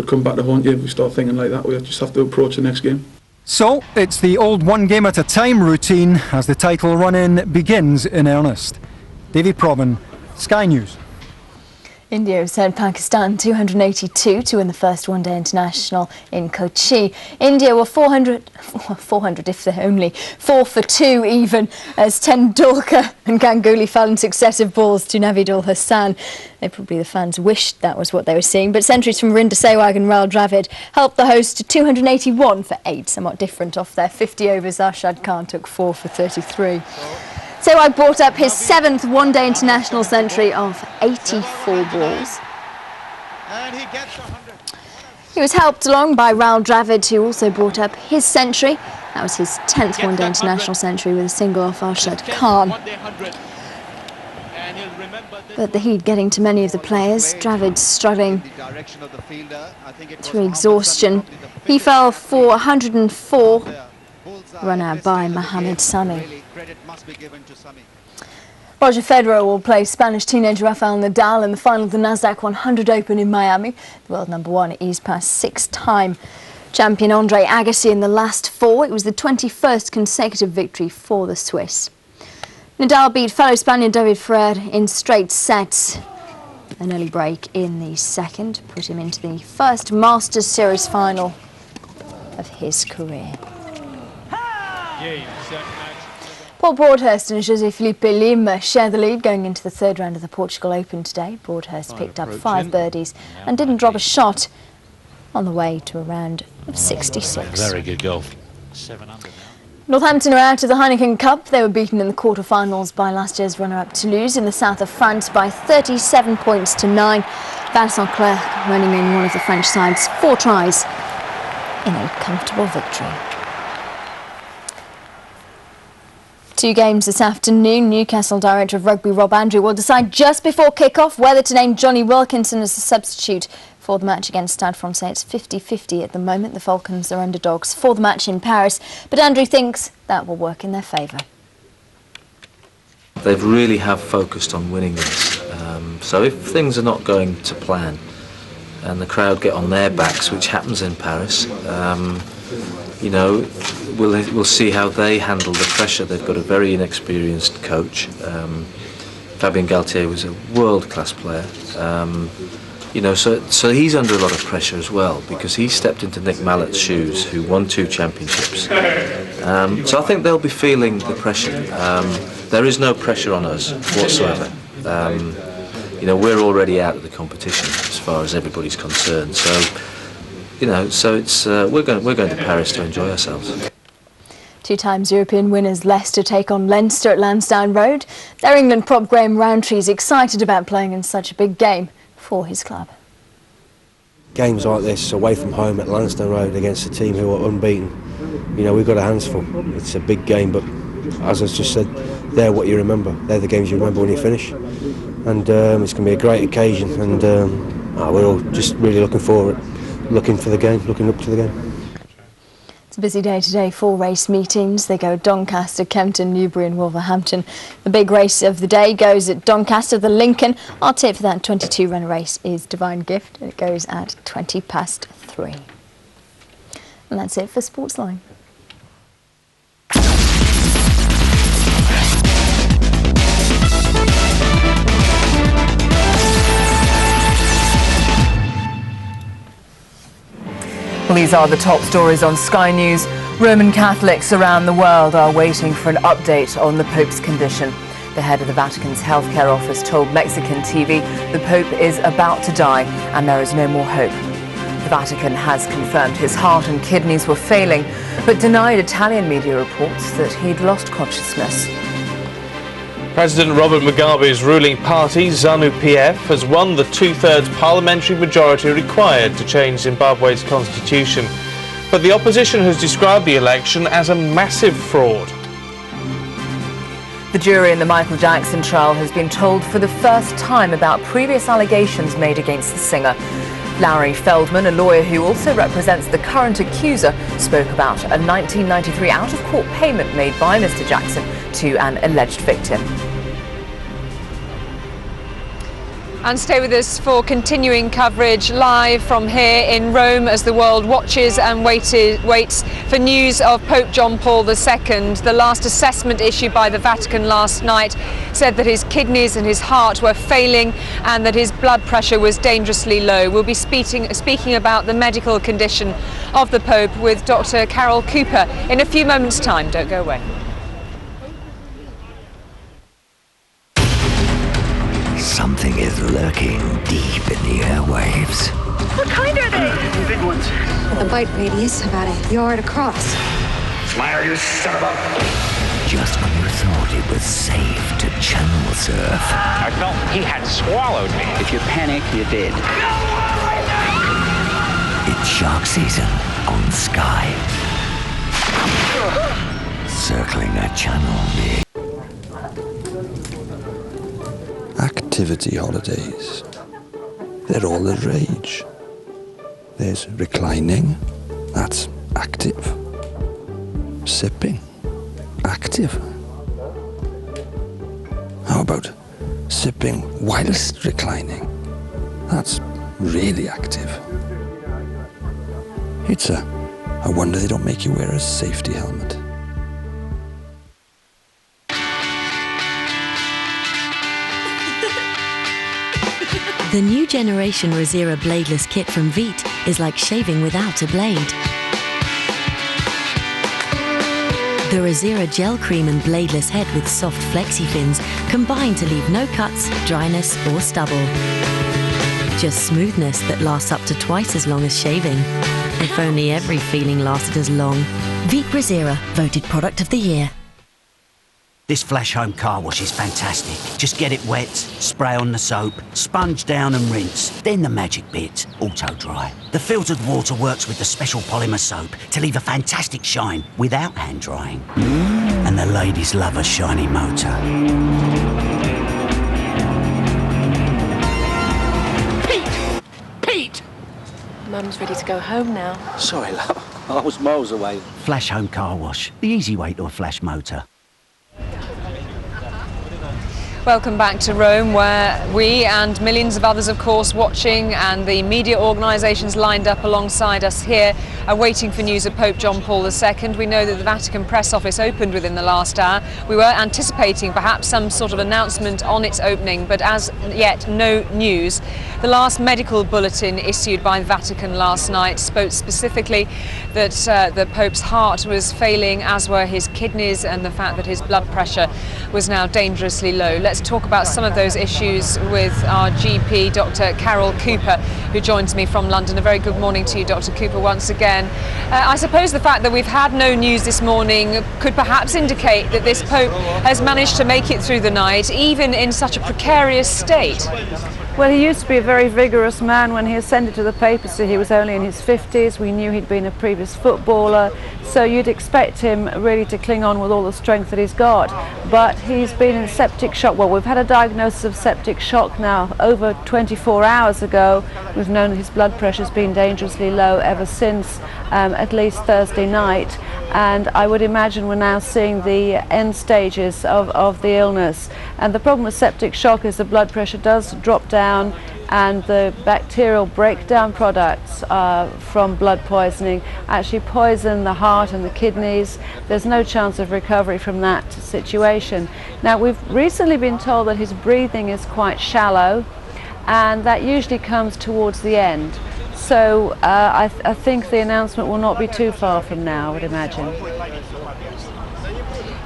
come back to haunt you if we start thinking like that. We just have to approach the next game. So, it's the old one game at a time routine as the title run-in begins in earnest. David Probin, Sky News. India have sent Pakistan 282 to win the first one-day international in Kochi. India were 400 if they're only, 4 for 2 even, as Tendulkar and Ganguly fell in successive balls to Naveed-ul Hassan. Probably the fans wished that was what they were seeing, but centuries from Rinder Sehwag and Rahul Dravid helped the hosts to 281 for 8, somewhat different off their 50 overs. Arshad Khan took 4 for 33. Sehwag brought up his 7th one-day international century of 84 balls. He was helped along by Rahul Dravid, who also brought up his century. That was his 10th one-day international century with a single off Arshad Khan. But the heat getting to many of the players. Dravid struggling through exhaustion. He fell for 104, run out by Mohamed Sami. Roger Federer will play Spanish teenager Rafael Nadal in the final of the Nasdaq 100 Open in Miami. The world number 1 eased past 6-time champion Andre Agassi in the last 4. It was the 21st consecutive victory for the Swiss. Nadal beat fellow Spaniard David Ferrer in straight sets. An early break in the second put him into the first Masters Series final of his career. Paul Broadhurst and José Felipe Lima share the lead going into the 3rd round of the Portugal Open today. Broadhurst picked up 5 birdies and didn't drop a shot on the way to a round of 66. Very good golf. 7 under now. Northampton are out of the Heineken Cup. They were beaten in the quarter-finals by last year's runner-up Toulouse in the south of France by 37 points to 9. Vincent Clerc running in one of the French side's 4 tries in a comfortable victory. 2 games this afternoon. Newcastle Director of Rugby Rob Andrew will decide just before kick-off whether to name Johnny Wilkinson as a substitute for the match against Stade Francais. It's 50-50 at the moment. The Falcons are underdogs for the match in Paris, but Andrew thinks that will work in their favour. They really have focused on winning this. So if things are not going to plan and the crowd get on their backs, which happens in Paris, you know, we'll see how they handle the pressure. They've got a very inexperienced coach. Fabien Galtier was a world-class player. You know, so he's under a lot of pressure as well because he stepped into Nick Mallett's shoes, who won 2 championships. So I think they'll be feeling the pressure. There is no pressure on us whatsoever. You know, we're already out of the competition as far as everybody's concerned. So, you know, so it's we're going to Paris to enjoy ourselves. 2 times European winners Leicester take on Leinster at Lansdowne Road. Their England prop Graham Roundtree is excited about playing in such a big game for his club. Games like this away from home at Lansdowne Road against a team who are unbeaten, you know, we've got our hands full. It's a big game, but as I just said, they're what you remember. They're the games you remember when you finish. And it's going to be a great occasion, and we're all just really looking forward, looking for the game, looking up to the game. It's a busy day today for race meetings. They go Doncaster, Kempton, Newbury and Wolverhampton. The big race of the day goes at Doncaster, the Lincoln. Our tip for that 22-runner race is Divine Gift, and it goes at 3:20. And that's it for Sportsline. Well, these are the top stories on Sky News. Roman Catholics around the world are waiting for an update on the Pope's condition. The head of the Vatican's healthcare office told Mexican TV the Pope is about to die and there is no more hope. The Vatican has confirmed his heart and kidneys were failing, but denied Italian media reports that he'd lost consciousness. President Robert Mugabe's ruling party, ZANU-PF, has won the 2/3 parliamentary majority required to change Zimbabwe's constitution. But the opposition has described the election as a massive fraud. The jury in the Michael Jackson trial has been told for the first time about previous allegations made against the singer. Larry Feldman, a lawyer who also represents the current accuser, spoke about a 1993 out-of-court payment made by Mr. Jackson to an alleged victim. And stay with us for continuing coverage live from here in Rome as the world watches and waits for news of Pope John Paul II. The last assessment issued by the Vatican last night said that his kidneys and his heart were failing and that his blood pressure was dangerously low. We'll be speaking about the medical condition of the Pope with Dr. Carol Cooper in a few moments' time. Don't go away. Something is lurking deep in the airwaves. What kind are they? Big ones. With a bite radius about a yard across. Smile, you son of a... Just when you thought it was safe to channel surf. I felt he had swallowed me. If you panic, you're dead. It's shark season on Sky. Circling a channel near. Activity holidays. They're all the rage. There's reclining, that's active. Sipping, active. How about sipping whilst reclining? That's really active. It's a wonder they don't make you wear a safety helmet. The new generation Razira bladeless kit from Veet is like shaving without a blade. The Razira gel cream and bladeless head with soft flexi fins combine to leave no cuts, dryness or stubble. Just smoothness that lasts up to twice as long as shaving. If only every feeling lasted as long. Veet Razira, voted product of the year. This Flash Home car wash is fantastic. Just get it wet, spray on the soap, sponge down and rinse. Then the magic bit, auto dry. The filtered water works with the special polymer soap to leave a fantastic shine without hand drying. And the ladies love a shiny motor. Pete! Mum's ready to go home now. Sorry, love. I was miles away. Flash Home car wash, the easy way to a Flash motor. Welcome back to Rome, where we and millions of others, of course, watching, and the media organisations lined up alongside us here are waiting for news of Pope John Paul II. We know that the Vatican press office opened within the last hour. We were anticipating perhaps some sort of announcement on its opening, but as yet, no news. The last medical bulletin issued by the Vatican last night spoke specifically that the Pope's heart was failing, as were his kidneys, and the fact that his blood pressure was now dangerously low. Let's talk about some of those issues with our GP, Dr. Carol Cooper, who joins me from London. A very good morning to you, Dr. Cooper, once again. I suppose the fact that we've had no news this morning could perhaps indicate that this Pope has managed to make it through the night, even in such a precarious state. Well, he used to be a very vigorous man. When he ascended to the papacy, he was only in his 50s. We knew he'd been a previous footballer, so you'd expect him really to cling on with all the strength that he's got. But he's been in septic shock. Well, we've had a diagnosis of septic shock now over 24 hours ago. We've known that his blood pressure's been dangerously low ever since at least Thursday night. And I would imagine we're now seeing the end stages of the illness. And the problem with septic shock is the blood pressure does drop down, and the bacterial breakdown products from blood poisoning actually poison the heart and the kidneys. There's no chance of recovery from that situation. Now, we've recently been told that his breathing is quite shallow, and that usually comes towards the end. So I think the announcement will not be too far from now, I would imagine.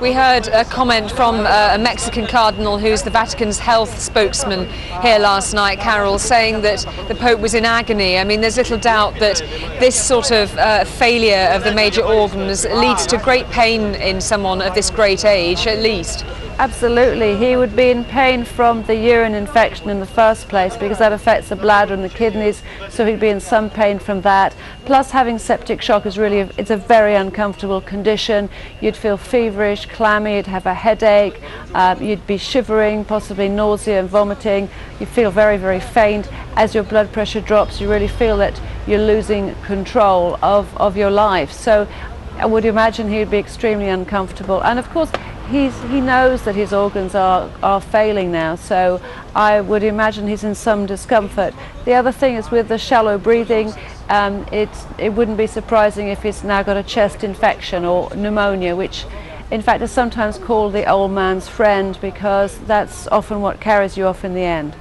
We heard a comment from a Mexican cardinal who's the Vatican's health spokesman here last night, Carol, saying that the Pope was in agony. I mean, there's little doubt that this sort of failure of the major organs leads to great pain in someone of this great age, at least. Absolutely. He would be in pain from the urine infection in the first place because that affects the bladder and the kidneys, so he'd be in some pain from that. Plus having septic shock is really, it's a very uncomfortable condition. You'd feel feverish, clammy, you'd have a headache, you'd be shivering, possibly nausea and vomiting. You feel very, very faint. As your blood pressure drops, you really feel that you're losing control of your life. So I would imagine he'd be extremely uncomfortable. And of course, he knows that his organs are failing now, so I would imagine he's in some discomfort. The other thing is with the shallow breathing, it wouldn't be surprising if he's now got a chest infection or pneumonia, which in fact is sometimes called the old man's friend, because that's often what carries you off in the end.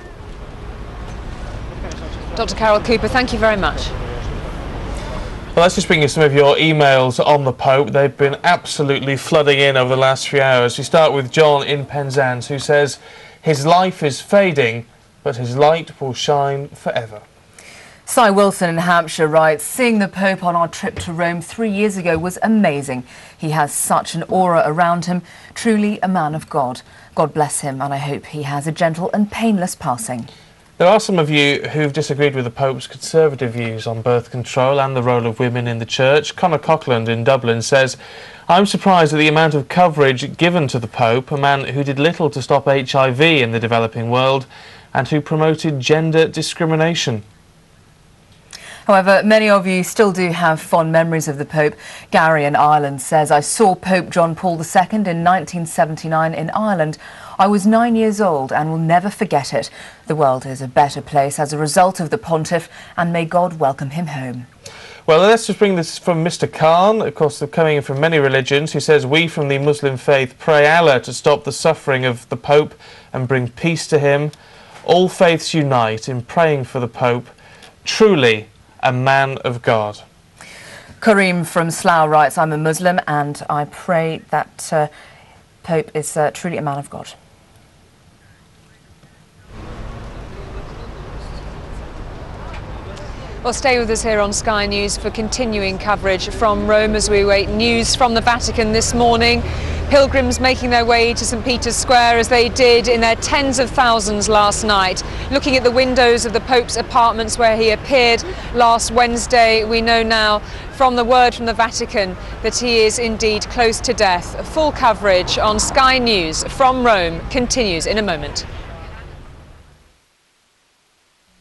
Dr. Carol Cooper, thank you very much. Well, let's just bring you some of your emails on the Pope. They've been absolutely flooding in over the last few hours. We start with John in Penzance, who says, his life is fading, but his light will shine forever. Cy Wilson in Hampshire writes, seeing the Pope on our trip to Rome 3 years ago was amazing. He has such an aura around him, truly a man of God. God bless him, and I hope he has a gentle and painless passing. There are some of you who've disagreed with the Pope's conservative views on birth control and the role of women in the church. Connor Cockland in Dublin says, I'm surprised at the amount of coverage given to the Pope, a man who did little to stop HIV in the developing world and who promoted gender discrimination. However, many of you still do have fond memories of the Pope. Gary in Ireland says, I saw Pope John Paul II in 1979 in Ireland. I was 9 years old and will never forget it. The world is a better place as a result of the pontiff, and may God welcome him home. Well, let's just bring this from Mr. Khan, of course, they're coming in from many religions. He says, we from the Muslim faith pray Allah to stop the suffering of the Pope and bring peace to him. All faiths unite in praying for the Pope. Truly a man of God. Kareem from Slough writes, I'm a Muslim and I pray that Pope is truly a man of God. Well, stay with us here on Sky News for continuing coverage from Rome as we await news from the Vatican this morning. Pilgrims making their way to St. Peter's Square as they did in their tens of thousands last night. Looking at the windows of the Pope's apartments where he appeared last Wednesday, we know now from the word from the Vatican that he is indeed close to death. Full coverage on Sky News from Rome continues in a moment.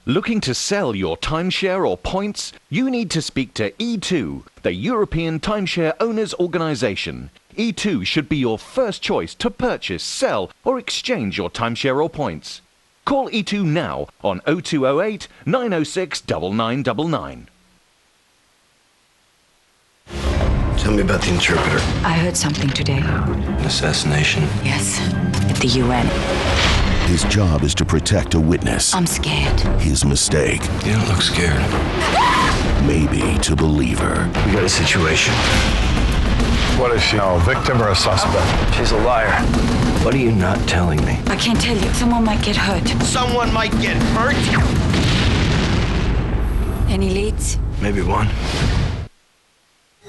Looking to sell your timeshare or points? You need to speak to E2, the European Timeshare Owners Organisation. E2 should be your first choice to purchase, sell or exchange your timeshare or points. Call E2 now on 0208 906 9999. Tell me about the interpreter. I heard something today. An assassination? Yes, at the UN. His job is to protect a witness. I'm scared. His mistake. You don't look scared. Maybe to believe her. We got a situation. What is she, a victim or a suspect? She's a liar. What are you not telling me? I can't tell you. Someone might get hurt. Someone might get hurt? Any leads? Maybe one.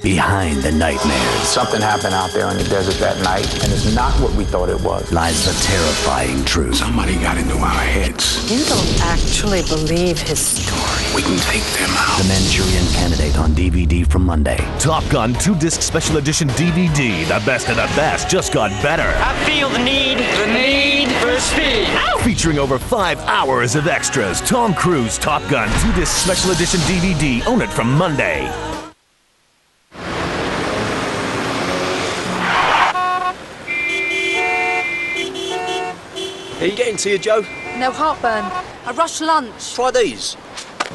Behind the nightmares. Something happened out there in the desert that night, and it's not what we thought it was. Lies the terrifying truth. Somebody got into our heads. You don't actually believe his story. We can take them out. The Manchurian Candidate on DVD from Monday. Top Gun 2-disc special edition DVD. The best of the best just got better. I feel the need for speed. Ow! Featuring over 5 hours of extras. Tom Cruise Top Gun 2-disc special edition DVD. Own it from Monday. Are you getting to you, Joe? No heartburn. A rush lunch. Try these.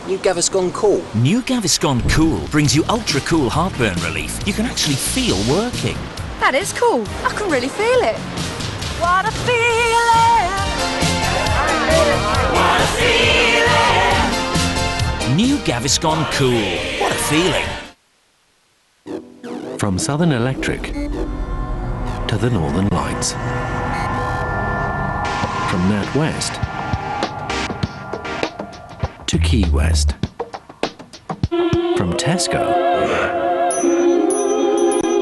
New Gaviscon Cool. New Gaviscon Cool brings you ultra-cool heartburn relief you can actually feel working. That is cool. I can really feel it. What a feeling! What a feeling! New Gaviscon Cool. What a feeling. From Southern Electric to the Northern Lights. From NatWest to Key West. From Tesco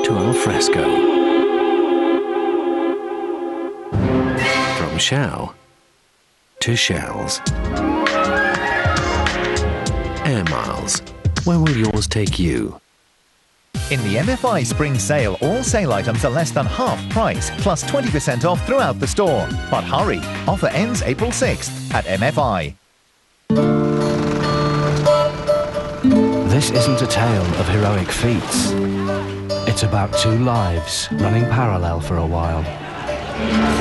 to Alfresco. From Shell to Shells. Air Miles. Where will yours take you? In the MFI Spring Sale, all sale items are less than half price, plus 20% off throughout the store. But hurry, offer ends April 6th at MFI. This isn't a tale of heroic feats. It's about two lives running parallel for a while.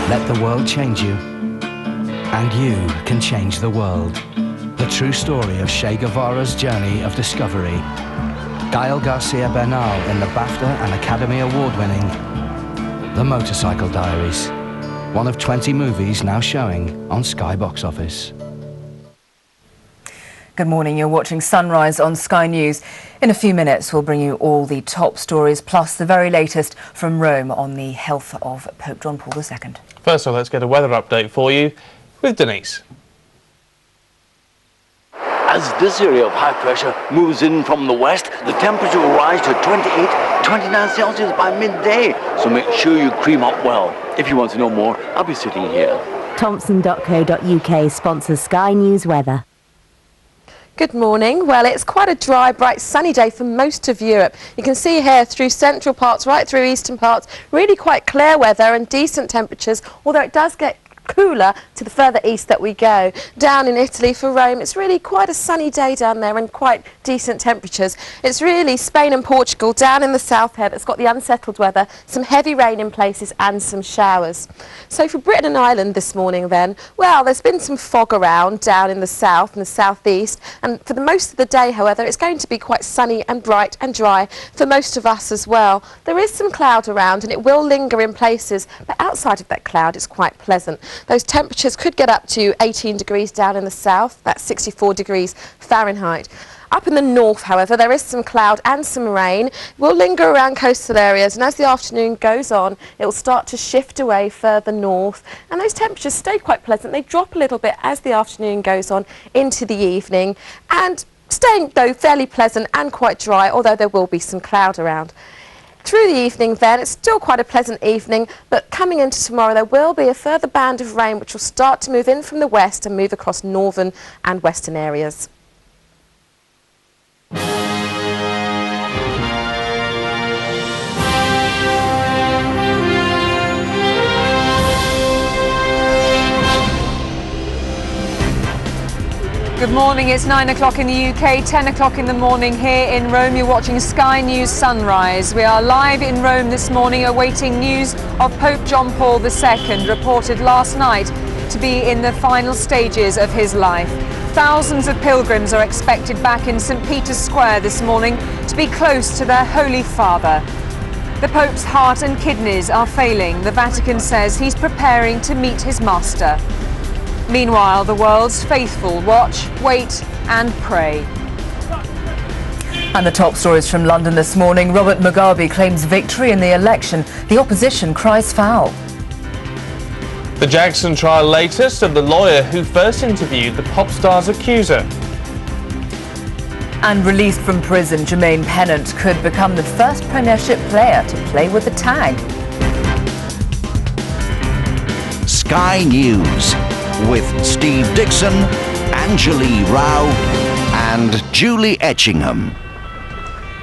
Let the world change you, and you can change the world. The true story of Che Guevara's journey of discovery. Gael Garcia Bernal in the BAFTA and Academy Award winning The Motorcycle Diaries. One of 20 movies now showing on Sky Box Office. Good morning, you're watching Sunrise on Sky News. In a few minutes we'll bring you all the top stories plus the very latest from Rome on the health of Pope John Paul II. First of all, let's get a weather update for you with Denise. As this area of high pressure moves in from the west, the temperature will rise to 28, 29 Celsius by midday. So make sure you cream up well. If you want to know more, I'll be sitting here. Thompson.co.uk sponsors Sky News Weather. Good morning. Well, it's quite a dry, bright, sunny day for most of Europe. You can see here through central parts, right through eastern parts, really quite clear weather and decent temperatures, although it does get cooler to the further east that we go. Down in Italy for Rome, it's really quite a sunny day down there and quite decent temperatures. It's really Spain and Portugal down in the south here that's got the unsettled weather, some heavy rain in places and some showers. So for Britain and Ireland this morning then, well, there's been some fog around down in the south and the southeast, and for the most of the day, however, it's going to be quite sunny and bright and dry for most of us as well. There is some cloud around and it will linger in places, but outside of that cloud it's quite pleasant. Those temperatures could get up to 18 degrees down in the south, that's 64 degrees Fahrenheit. Up in the north, however, there is some cloud and some rain. It will linger around coastal areas, and as the afternoon goes on, it will start to shift away further north. And those temperatures stay quite pleasant. They drop a little bit as the afternoon goes on into the evening, and staying, though, fairly pleasant and quite dry, although there will be some cloud around. Through the evening then, it's still quite a pleasant evening, but coming into tomorrow there will be a further band of rain which will start to move in from the west and move across northern and western areas. Good morning, it's 9 o'clock in the UK, 10 o'clock in the morning here in Rome. You're watching Sky News Sunrise. We are live in Rome this morning awaiting news of Pope John Paul II, reported last night to be in the final stages of his life. Thousands of pilgrims are expected back in St. Peter's Square this morning to be close to their Holy Father. The Pope's heart and kidneys are failing. The Vatican says he's preparing to meet his master. Meanwhile, the world's faithful watch, wait and pray. And the top stories from London this morning. Robert Mugabe claims victory in the election. The opposition cries foul. The Jackson trial latest of the lawyer who first interviewed the pop star's accuser. And released from prison, Jermaine Pennant could become the first Premiership player to play with the tag. Sky News with Steve Dixon, Anjali Rao and Julie Etchingham.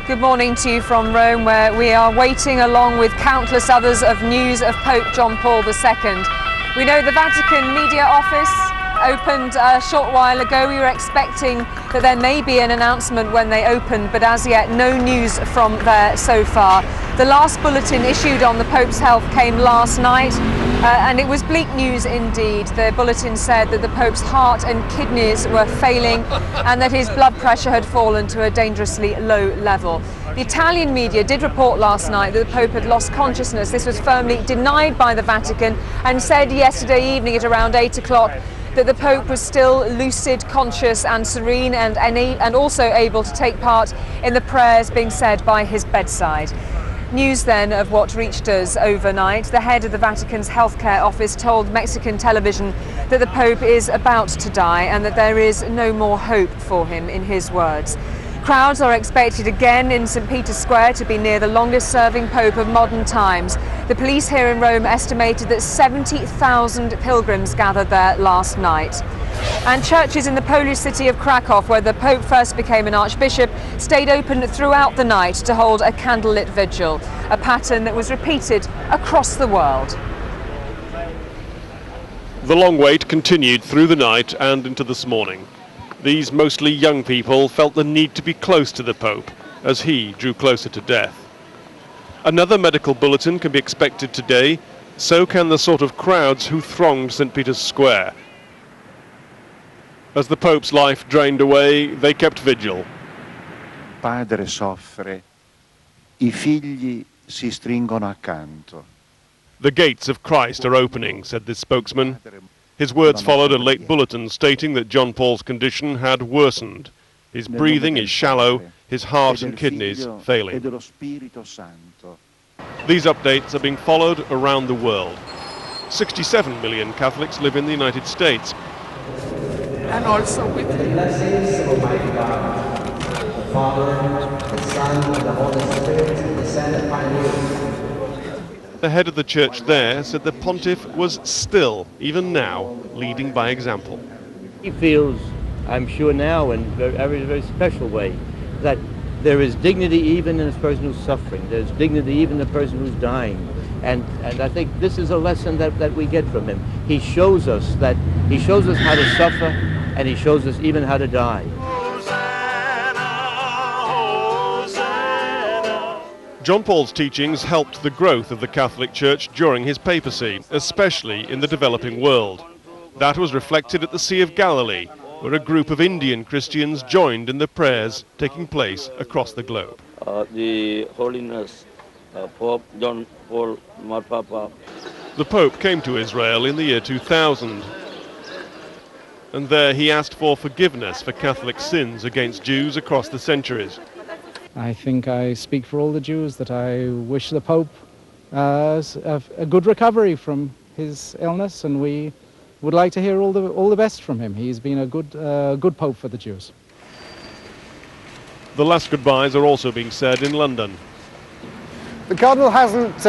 Good morning to you from Rome, where we are waiting along with countless others of news of Pope John Paul II. We know the Vatican media office opened a short while ago. We were expecting that there may be an announcement when they opened, but as yet no news from there so far. The last bulletin issued on the Pope's health came last night, and it was bleak news indeed. The bulletin said that the Pope's heart and kidneys were failing and that his blood pressure had fallen to a dangerously low level. The Italian media did report last night that the Pope had lost consciousness. This was firmly denied by the Vatican and said yesterday evening at around 8 o'clock that the Pope was still lucid, conscious and serene and also able to take part in the prayers being said by his bedside. News then of what reached us overnight. The head of the Vatican's healthcare office told Mexican television that the Pope is about to die and that there is no more hope for him, in his words. Crowds are expected again in St. Peter's Square to be near the longest-serving Pope of modern times. The police here in Rome estimated that 70,000 pilgrims gathered there last night. And churches in the Polish city of Krakow, where the Pope first became an archbishop, stayed open throughout the night to hold a candlelit vigil, a pattern that was repeated across the world. The long wait continued through the night and into this morning. These mostly young people felt the need to be close to the Pope as he drew closer to death. Another medical bulletin can be expected today, so can the sort of crowds who thronged St. Peter's Square. As the Pope's life drained away, they kept vigil. Padre soffre, I figli si stringono accanto. The gates of Christ are opening, said this spokesman. His words followed a late bulletin stating that John Paul's condition had worsened. His breathing is shallow, his heart and kidneys failing. These updates are being followed around the world. 67 million Catholics live in the United States. And also with the blessings of Almighty God, the Father, the Son, and the Holy Spirit, descend upon you. The head of the church there said the pontiff was still, even now, leading by example. He feels, I'm sure now, in a very special way, that there is dignity even in a person who's suffering. There's dignity even in a person who's dying. And I think this is a lesson that we get from him. He shows us how to suffer, and he shows us even how to die. John Paul's teachings helped the growth of the Catholic Church during his papacy, especially in the developing world. That was reflected at the Sea of Galilee, where a group of Indian Christians joined in the prayers taking place across the globe. The Holiness Pope John Paul Marpapa. The Pope came to Israel in the year 2000, and there he asked for forgiveness for Catholic sins against Jews across the centuries. I think I speak for all the Jews that I wish the Pope a good recovery from his illness, and we would like to hear all the best from him. He's been a good Pope for the Jews. The last goodbyes are also being said in London. The Cardinal hasn't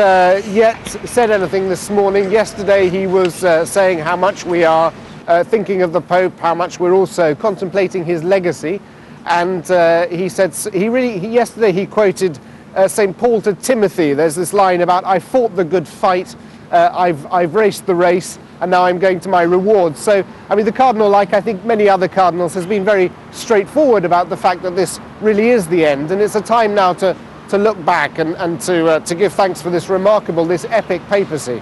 yet said anything this morning. Yesterday he was saying how much we are thinking of the Pope, how much we're also contemplating his legacy. And he said, yesterday he quoted St. Paul to Timothy. There's this line about, I fought the good fight, I've raced the race, and now I'm going to my reward. So, I mean, the Cardinal, like I think many other cardinals, has been very straightforward about the fact that this really is the end. And it's a time now to look back and to give thanks for this remarkable, this epic papacy.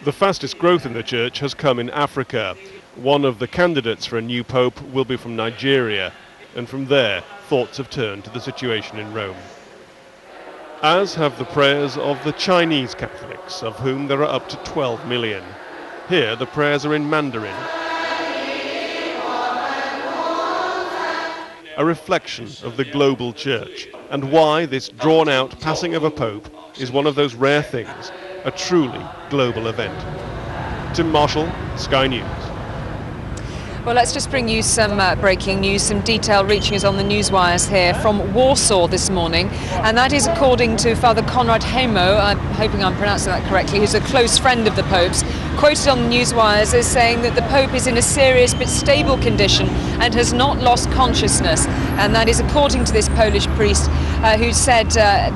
The fastest growth in the church has come in Africa. One of the candidates for a new pope will be from Nigeria, and from there thoughts have turned to the situation in Rome. As have the prayers of the Chinese Catholics, of whom there are up to 12 million. Here the prayers are in Mandarin, a reflection of the global church, and why this drawn-out passing of a pope is one of those rare things, a truly global event. Tim Marshall, Sky News. Well, let's just bring you some breaking news, some detail reaching us on the news wires here from Warsaw this morning, and that is according to Father Konrad Hemo, I'm hoping I'm pronouncing that correctly, who's a close friend of the Pope's, quoted on the news wires as saying that the Pope is in a serious but stable condition and has not lost consciousness, and that is according to this Polish priest who said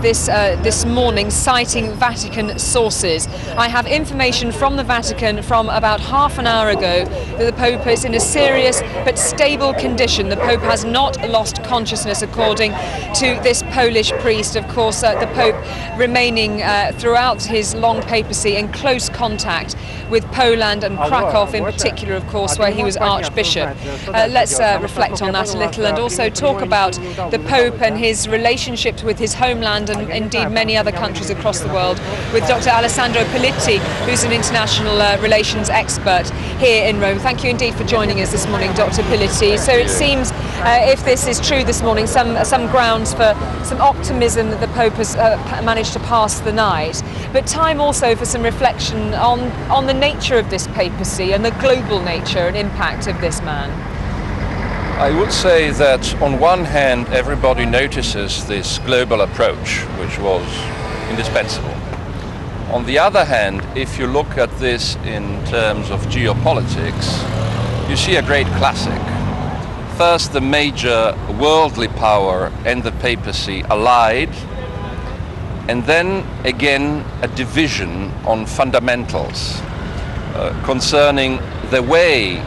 this morning, citing Vatican sources. I have information from the Vatican from about half an hour ago that the Pope is in a serious but stable condition. The Pope has not lost consciousness, according to this Polish priest. Of course, the Pope remaining throughout his long papacy in close contact with Poland and Krakow in particular, of course, where he was Archbishop. Let's reflect on that a little and also talk about the Pope and his relationship relationships with his homeland and indeed many other countries across the world, with Dr. Alessandro Politti, who's an international relations expert here in Rome. Thank you indeed for joining us this morning, Dr. Politti. So it seems, if this is true this morning, some grounds for some optimism that the Pope has managed to pass the night, but time also for some reflection on the nature of this papacy and the global nature and impact of this man. I would say that on one hand everybody notices this global approach, which was indispensable. On the other hand, if you look at this in terms of geopolitics, you see a great classic. First, the major worldly power and the papacy allied, and then again a division on fundamentals concerning the way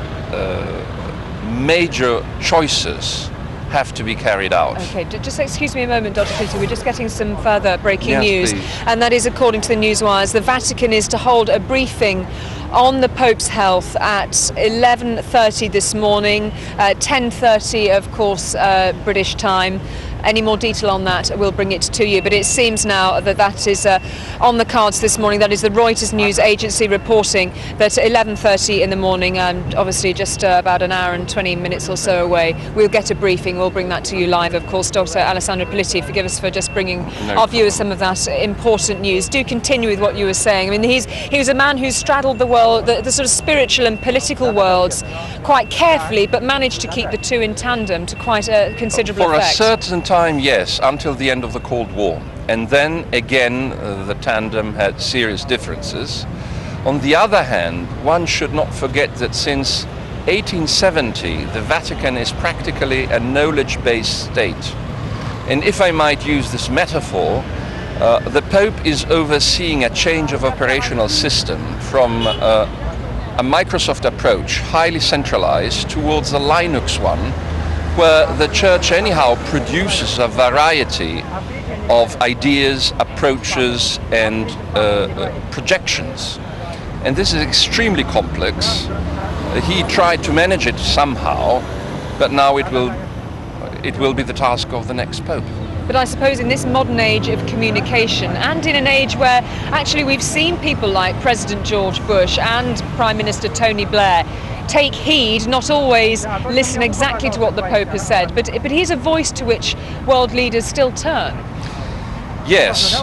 major choices have to be carried out. Okay, just excuse me a moment, Dr. Politti. We're just getting some further breaking news. Please. And that is, according to the newswires, the Vatican is to hold a briefing on the Pope's health at 11:30 this morning, 10:30, of course, British time. Any more detail on that, we'll bring it to you. But it seems now that that is on the cards this morning. That is the Reuters news agency reporting that at 11:30 in the morning, obviously just about an hour and 20 minutes or so away, we'll get a briefing. We'll bring that to you live, of course. Dr. Alessandro Politti, forgive us for just bringing our viewers some of that important news. Do continue with what you were saying. I mean, he was a man who straddled the world, the sort of spiritual and political worlds quite carefully, but managed to keep the two in tandem to quite a considerable effect. For a certain time, yes, until the end of the Cold War. And then again, the tandem had serious differences. On the other hand, one should not forget that since 1870, the Vatican is practically a knowledge-based state. And if I might use this metaphor, the Pope is overseeing a change of operational system from a Microsoft approach, highly centralized, towards a Linux one, where the Church anyhow produces a variety of ideas, approaches and projections. And this is extremely complex. He tried to manage it somehow, but now it will be the task of the next Pope. But I suppose in this modern age of communication, and in an age where actually we've seen people like President George Bush and Prime Minister Tony Blair take heed, not always listen exactly to what the Pope has said, but he's a voice to which world leaders still turn. Yes,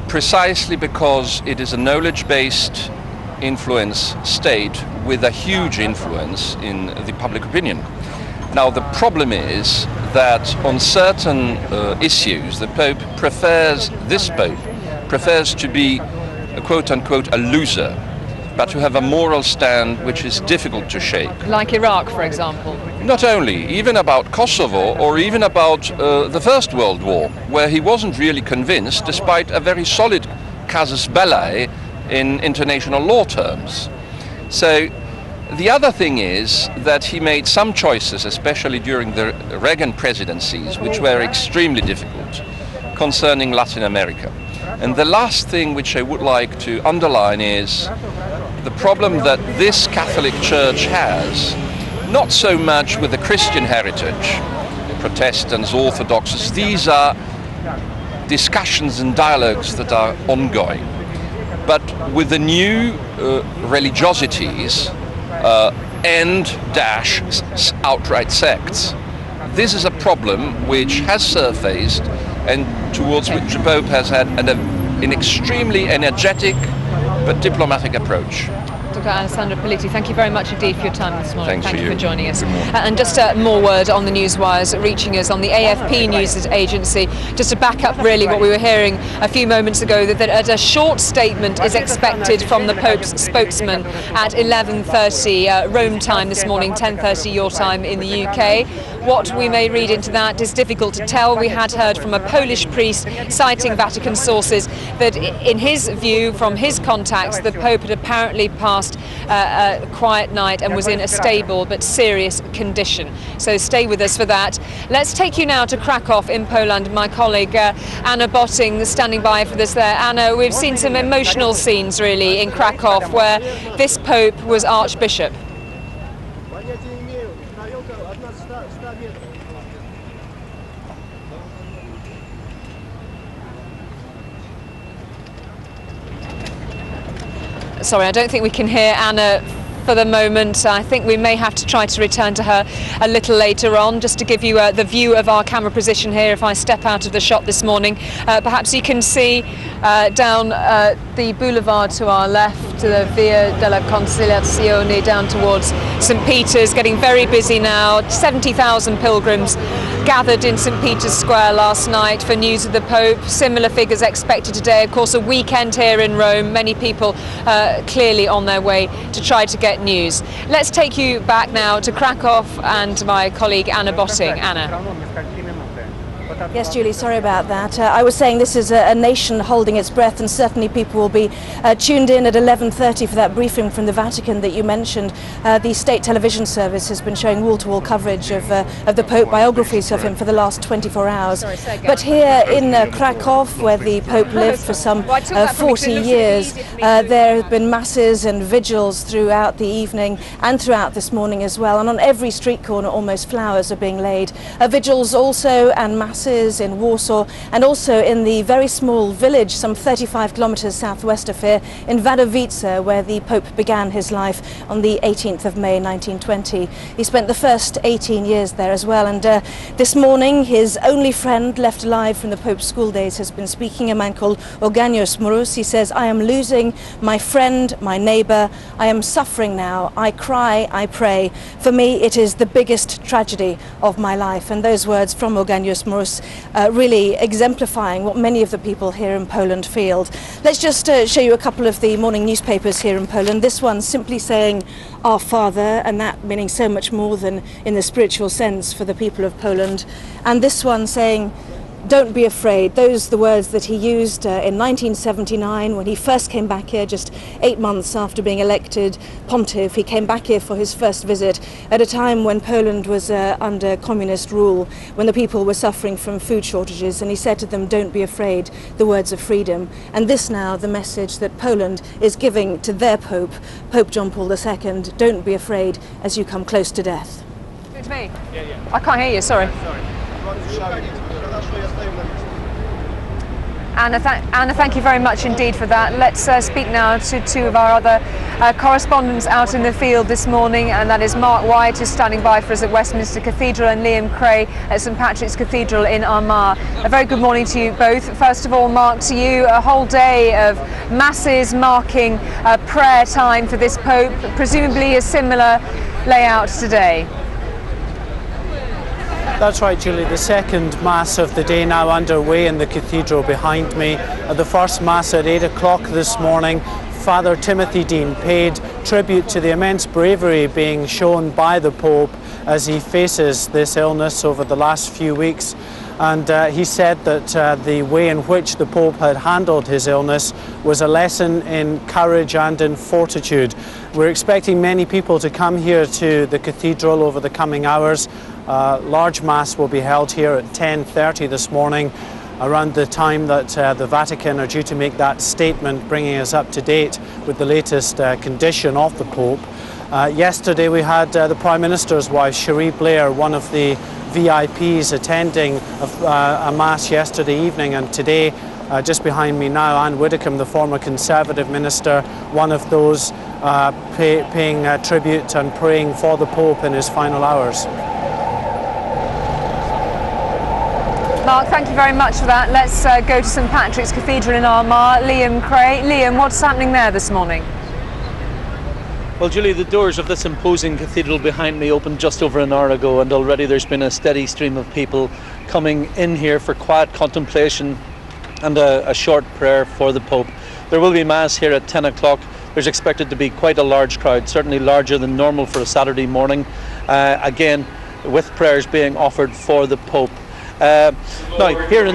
precisely because it is a knowledge-based influence state with a huge influence in the public opinion. Now the problem is that on certain issues the Pope prefers to be a quote-unquote a loser, but to have a moral stand which is difficult to shake. Like Iraq, for example. Not only, even about Kosovo or even about the First World War, where he wasn't really convinced despite a very solid casus belli in international law terms. So the other thing is that he made some choices, especially during the Reagan presidencies, which were extremely difficult, concerning Latin America. And the last thing which I would like to underline is the problem that this Catholic Church has, not so much with the Christian heritage, Protestants, Orthodoxes. These are discussions and dialogues that are ongoing. But with the new religiosities and outright sects, this is a problem which has surfaced and towards which the Pope has had an extremely energetic but diplomatic approach. Dr. Alessandro Politti, thank you very much indeed for your time this morning. Thank you for joining us. And just more word on the newswires reaching us on the AFP news agency, just to back up really what we were hearing a few moments ago, that a short statement is expected from the Pope's spokesman at 11:30 Rome time this morning, 10:30 your time in the UK. What we may read into that is difficult to tell. We had heard from a Polish priest citing Vatican sources that in his view, from his contacts, the Pope had apparently passed a quiet night and was in a stable but serious condition. So stay with us for that. Let's take you now to Krakow in Poland. My colleague Anna Botting is standing by for this there. Anna, we've seen some emotional scenes really in Krakow where this Pope was Archbishop. Sorry, I don't think we can hear Anna for the moment. I think we may have to try to return to her a little later on, just to give you the view of our camera position here. If I step out of the shot this morning, perhaps you can see down the boulevard to our left, the Via della Conciliazione, down towards St Peter's, getting very busy now. 70,000 pilgrims gathered in St Peter's Square last night for news of the Pope. Similar figures expected today. Of course, a weekend here in Rome. Many people clearly on their way to try to get news. Let's take you back now to Krakow and my colleague Anna Botting. Anna. Yes, Julie, sorry about that. I was saying this is a nation holding its breath, and certainly people will be tuned in at 11:30 for that briefing from the Vatican that you mentioned. The state television service has been showing wall-to-wall coverage of the Pope, biographies of him for the last 24 hours. But here in Krakow, where the Pope lived for some 40 years, there have been masses and vigils throughout the evening and throughout this morning as well. And on every street corner, almost, flowers are being laid. Vigils also and masses in Warsaw, and also in the very small village some 35 kilometers southwest of here in Wadowice, where the Pope began his life on the 18th of May 1920. He spent the first 18 years there as well, and this morning his only friend left alive from the Pope's school days has been speaking, a man called Eugeniusz Mróz. He says, "I am losing my friend, my neighbour. I am suffering now. I cry, I pray. For me it is the biggest tragedy of my life." And those words from Eugeniusz Mróz really exemplifying what many of the people here in Poland feel. Let's just show you a couple of the morning newspapers here in Poland. This one simply saying "Our Father," and that meaning so much more than in the spiritual sense for the people of Poland. And this one saying "Don't be afraid." Those are the words that he used in 1979 when he first came back here, just 8 months after being elected pontiff. He came back here for his first visit at a time when Poland was under communist rule, when the people were suffering from food shortages, and he said to them, "Don't be afraid," the words of freedom. And this now, the message that Poland is giving to their Pope, Pope John Paul II, "Don't be afraid as you come close to death." It's me? I can't hear you, sorry. Anna, thank you very much indeed for that. Let's speak now to two of our other correspondents out in the field this morning, and that is Mark White, who's standing by for us at Westminster Cathedral, and Liam Cray at St Patrick's Cathedral in Armagh. A very good morning to you both. First of all, Mark, to you, a whole day of masses marking prayer time for this Pope, presumably a similar layout today. That's right, Julie. The second Mass of the day now underway in the cathedral behind me. At the first Mass at 8 o'clock this morning, Father Timothy Dean paid tribute to the immense bravery being shown by the Pope as he faces this illness over the last few weeks. And he said that the way in which the Pope had handled his illness was a lesson in courage and in fortitude. We're expecting many people to come here to the cathedral over the coming hours. Large Mass will be held here at 10:30 this morning, around the time that the Vatican are due to make that statement, bringing us up to date with the latest condition of the Pope. Yesterday we had the Prime Minister's wife, Cherie Blair, one of the VIPs attending a Mass yesterday evening, and today, just behind me now, Anne Widdecombe, the former Conservative minister, one of those paying tribute and praying for the Pope in his final hours. Mark, thank you very much for that. Let's go to St Patrick's Cathedral in Armagh. Liam Cray. Liam, what's happening there this morning? Well, Julie, the doors of this imposing cathedral behind me opened just over an hour ago, and already there's been a steady stream of people coming in here for quiet contemplation and a short prayer for the Pope. There will be Mass here at 10 o'clock. There's expected to be quite a large crowd, certainly larger than normal for a Saturday morning, again with prayers being offered for the Pope. Now, here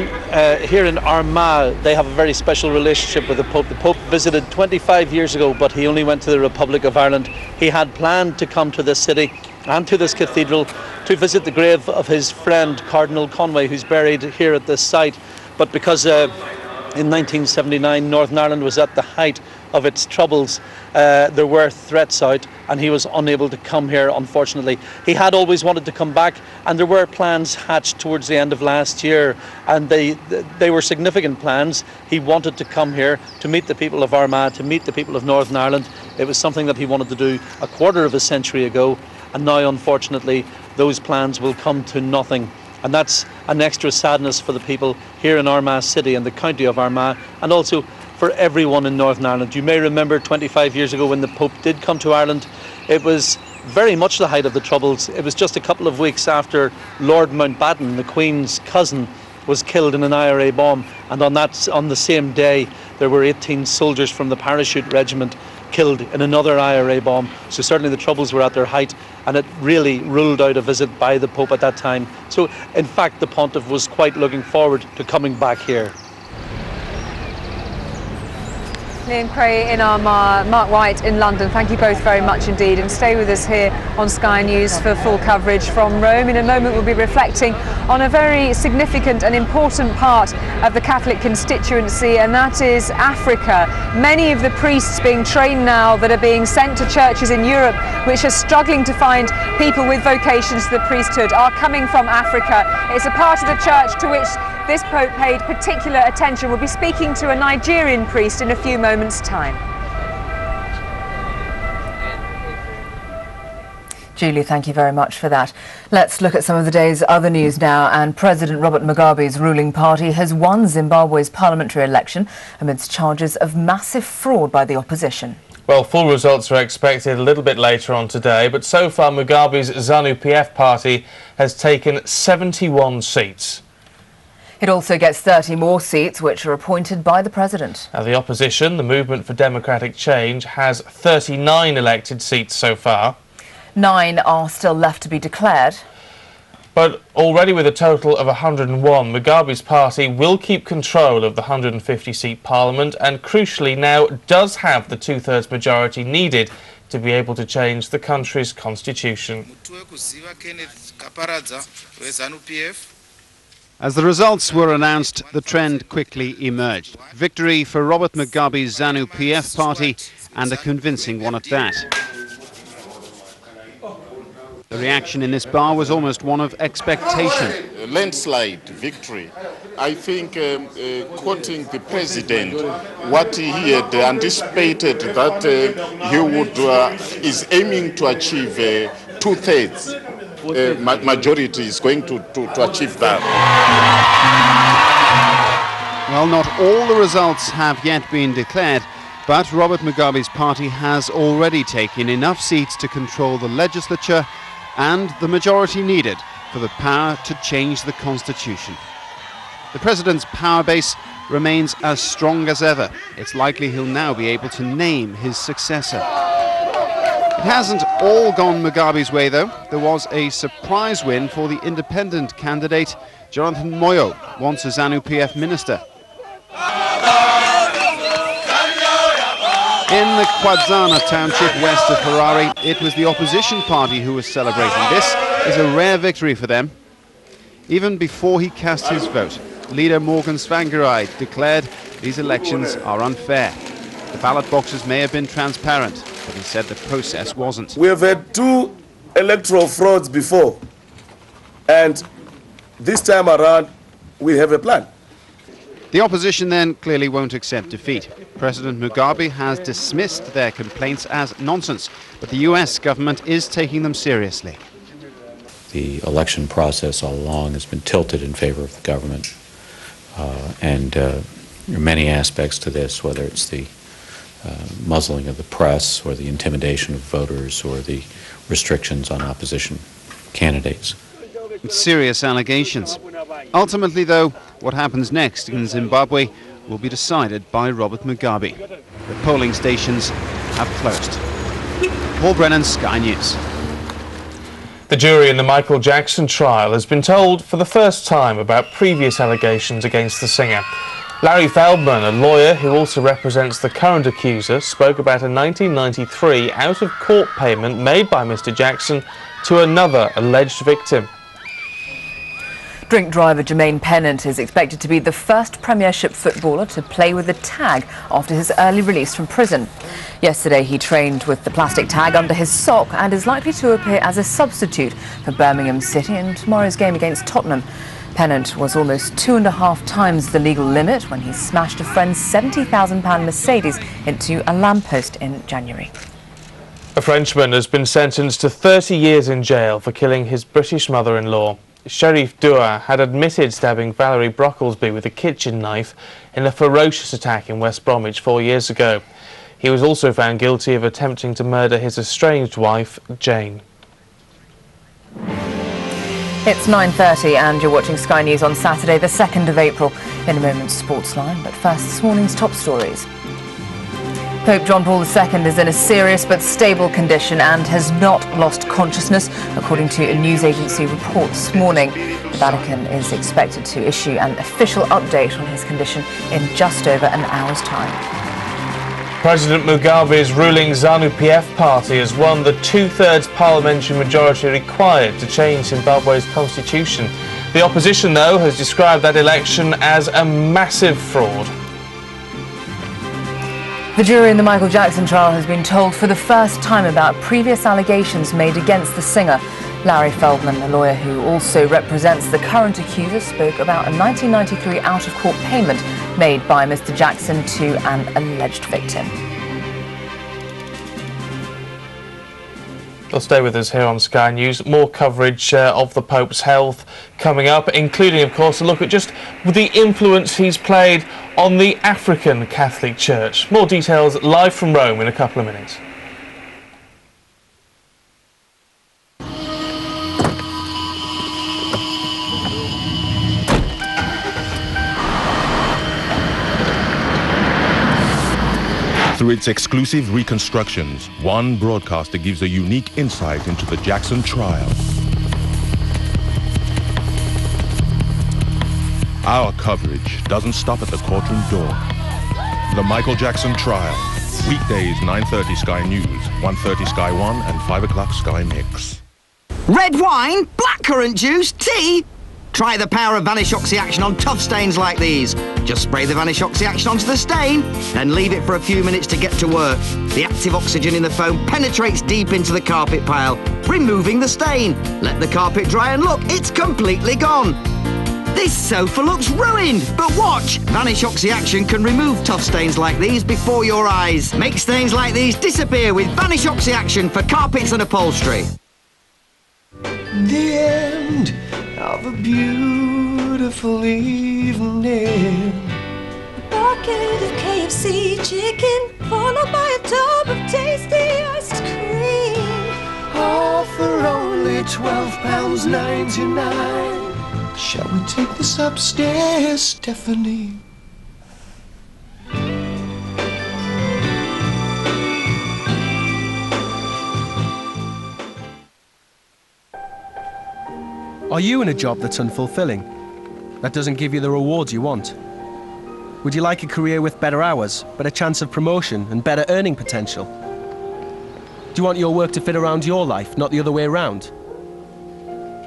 in Armagh, they have a very special relationship with the Pope. The Pope visited 25 years ago, but he only went to the Republic of Ireland. He had planned to come to this city and to this cathedral to visit the grave of his friend, Cardinal Conway, who's buried here at this site. But because in 1979, Northern Ireland was at the height of its troubles, there were threats out, and he was unable to come here, unfortunately. He had always wanted to come back, and there were plans hatched towards the end of last year, and they were significant plans. He wanted to come here to meet the people of Armagh, to meet the people of Northern Ireland. It was something that he wanted to do a quarter of a century ago, and now, unfortunately, those plans will come to nothing. And that's an extra sadness for the people here in Armagh City and the county of Armagh, and also for everyone in Northern Ireland. You may remember 25 years ago when the Pope did come to Ireland, it was very much the height of the Troubles. It was just a couple of weeks after Lord Mountbatten, the Queen's cousin, was killed in an IRA bomb, and on the same day there were 18 soldiers from the Parachute Regiment killed in another IRA bomb. So certainly the Troubles were at their height, and it really ruled out a visit by the Pope at that time. So in fact the Pontiff was quite looking forward to coming back here. Liam Cray in Armagh, Mark White in London, thank you both very much indeed, and stay with us here on Sky News for full coverage from Rome. In a moment we'll be reflecting on a very significant and important part of the Catholic constituency, and that is Africa. Many of the priests being trained now that are being sent to churches in Europe which are struggling to find people with vocations to the priesthood are coming from Africa. It's a part of the church to which this Pope paid particular attention. We'll be speaking to a Nigerian priest in a few moments' time. Julie, thank you very much for that. Let's look at some of the day's other news now. And President Robert Mugabe's ruling party has won Zimbabwe's parliamentary election amidst charges of massive fraud by the opposition. Well, full results are expected a little bit later on today, but so far Mugabe's ZANU-PF party has taken 71 seats. It also gets 30 more seats, which are appointed by the president. Now, the opposition, the Movement for Democratic Change, has 39 elected seats so far. 9 are still left to be declared. But already with a total of 101, Mugabe's party will keep control of the 150-seat parliament and, crucially, now does have the two-thirds majority needed to be able to change the country's constitution. As the results were announced, the trend quickly emerged. Victory for Robert Mugabe's ZANU-PF party, and a convincing one at that. The reaction in this bar was almost one of expectation. A landslide victory. I think, quoting the president, what he had anticipated that he would is aiming to achieve two-thirds. Majority is going to achieve that. Well, not all the results have yet been declared, but Robert Mugabe's party has already taken enough seats to control the legislature and the majority needed for the power to change the constitution. The president's power base remains as strong as ever. It's likely he'll now be able to name his successor. It hasn't all gone Mugabe's way, though. There was a surprise win for the independent candidate, Jonathan Moyo, once a ZANU-PF minister. In the Kwadzana township west of Harare, it was the opposition party who was celebrating. This is a rare victory for them. Even before he cast his vote, leader Morgan Tsvangirai declared these elections are unfair. The ballot boxes may have been transparent, but he said the process wasn't. We have had 2 electoral frauds before, and this time around we have a plan. The opposition then clearly won't accept defeat. President Mugabe has dismissed their complaints as nonsense, but the US government is taking them seriously. The election process all along has been tilted in favor of the government, and there are many aspects to this, whether it's the muzzling of the press or the intimidation of voters or the restrictions on opposition candidates. Serious allegations. Ultimately, though, what happens next in Zimbabwe will be decided by Robert Mugabe. The polling stations have closed. Paul Brennan, Sky News. The jury in the Michael Jackson trial has been told for the first time about previous allegations against the singer. Larry Feldman, a lawyer who also represents the current accuser, spoke about a 1993 out-of-court payment made by Mr. Jackson to another alleged victim. Drink driver Jermaine Pennant is expected to be the first Premiership footballer to play with a tag after his early release from prison. Yesterday he trained with the plastic tag under his sock and is likely to appear as a substitute for Birmingham City in tomorrow's game against Tottenham. Pennant was almost 2.5 times the legal limit when he smashed a friend's £70,000 Mercedes into a lamppost in January. A Frenchman has been sentenced to 30 years in jail for killing his British mother-in-law. Sheriff Dua had admitted stabbing Valerie Brocklesby with a kitchen knife in a ferocious attack in West Bromwich 4 years ago. He was also found guilty of attempting to murder his estranged wife, Jane. It's 9:30 and you're watching Sky News on Saturday, the 2nd of April. In a moment, Sportsline, but first, this morning's top stories. Pope John Paul II is in a serious but stable condition and has not lost consciousness, according to a news agency report this morning. The Vatican is expected to issue an official update on his condition in just over an hour's time. President Mugabe's ruling ZANU-PF party has won the 2/3 parliamentary majority required to change Zimbabwe's constitution. The opposition, though, has described that election as a massive fraud. The jury in the Michael Jackson trial has been told for the first time about previous allegations made against the singer. Larry Feldman, a lawyer who also represents the current accuser, spoke about a 1993 out-of-court payment made by Mr. Jackson to an alleged victim. Well, stay with us here on Sky News. More coverage of the Pope's health coming up, including, of course, a look at just the influence he's played on the African Catholic Church. More details live from Rome in a couple of minutes. Through its exclusive reconstructions, one broadcaster gives a unique insight into the Jackson trial. Our coverage doesn't stop at the courtroom door. The Michael Jackson trial. Weekdays 9:30 Sky News, 1:30 Sky One and 5 o'clock Sky Mix. Red wine? Blackcurrant juice? Tea? Try the power of Vanish Oxy Action on tough stains like these. Just spray the Vanish Oxy Action onto the stain, then leave it for a few minutes to get to work. The active oxygen in the foam penetrates deep into the carpet pile, removing the stain. Let the carpet dry and look, it's completely gone. This sofa looks ruined, but watch! Vanish Oxy Action can remove tough stains like these before your eyes. Make stains like these disappear with Vanish Oxy Action for carpets and upholstery. The end of a beautiful evening. A bucket of KFC chicken, followed by a tub of tasty iced cream. All for only £12.99. Shall we take this upstairs, Stephanie? Are you in a job that's unfulfilling? That doesn't give you the rewards you want? Would you like a career with better hours, better chance of promotion and better earning potential? Do you want your work to fit around your life, not the other way around?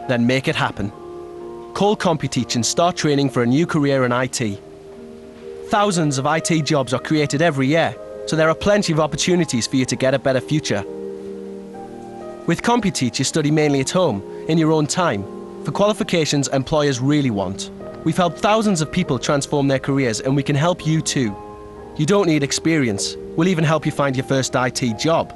Then make it happen. Call CompuTeach and start training for a new career in IT. Thousands of IT jobs are created every year, so there are plenty of opportunities for you to get a better future. With CompuTeach, you study mainly at home, in your own time, for qualifications employers really want. We've helped thousands of people transform their careers, and we can help you too. You don't need experience. We'll even help you find your first IT job.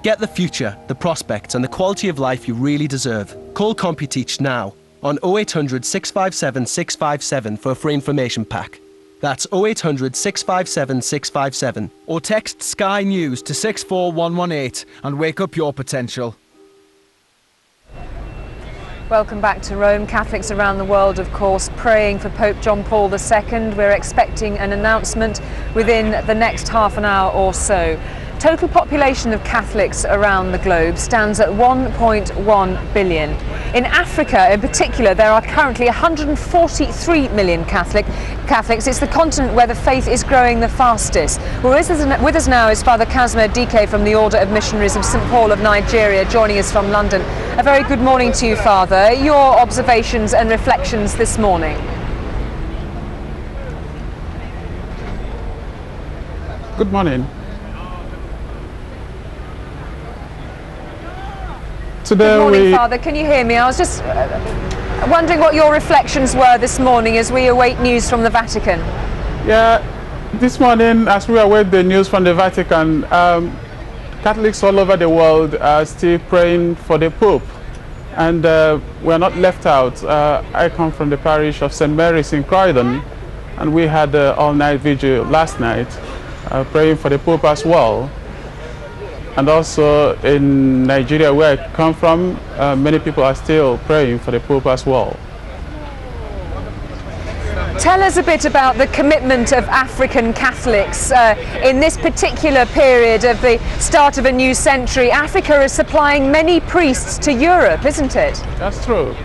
Get the future, the prospects, and the quality of life you really deserve. Call CompuTeach now on 0800 657 657 for a free information pack. That's 0800 657 657. Or text Sky News to 64118 and wake up your potential. Welcome back to Rome. Catholics around the world, of course, praying for Pope John Paul II. We're expecting an announcement within the next half an hour or so. total population of Catholics around the globe stands at 1.1 billion. In Africa in particular, there are currently 143 million Catholics. It's the continent where the faith is growing the fastest. Well, with us now is Father Casimir Dike from the Order of Missionaries of St Paul of Nigeria, joining us from London. A very good morning to you, Father. Your observations and reflections this morning. Good morning. Today Good morning, Father. Can you hear me? I was just wondering what your reflections were this morning as we await news from the Vatican. Yeah, this morning, as we await the news from the Vatican, Catholics all over the world are still praying for the Pope, and we are not left out. I come from the parish of St. Mary's in Croydon, and we had an all-night vigil last night, praying for the Pope as well. And also in Nigeria, where I come from, many people are still praying for the Pope as well. Tell us a bit about the commitment of African Catholics in this particular period of the start of a new century. Africa is supplying many priests to Europe, isn't it? That's true.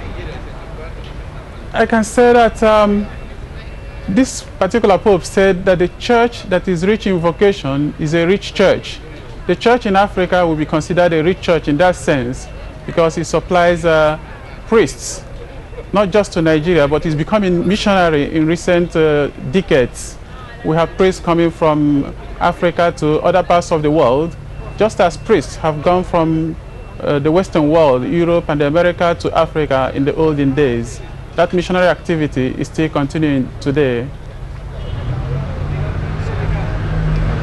I can say that this particular Pope said that the church that is rich in vocation is a rich church. The church in Africa will be considered a rich church in that sense because it supplies priests, not just to Nigeria, but it's becoming missionary in recent decades. We have priests coming from Africa to other parts of the world, just as priests have gone from the Western world, Europe and America, to Africa in the olden days. That missionary activity is still continuing today.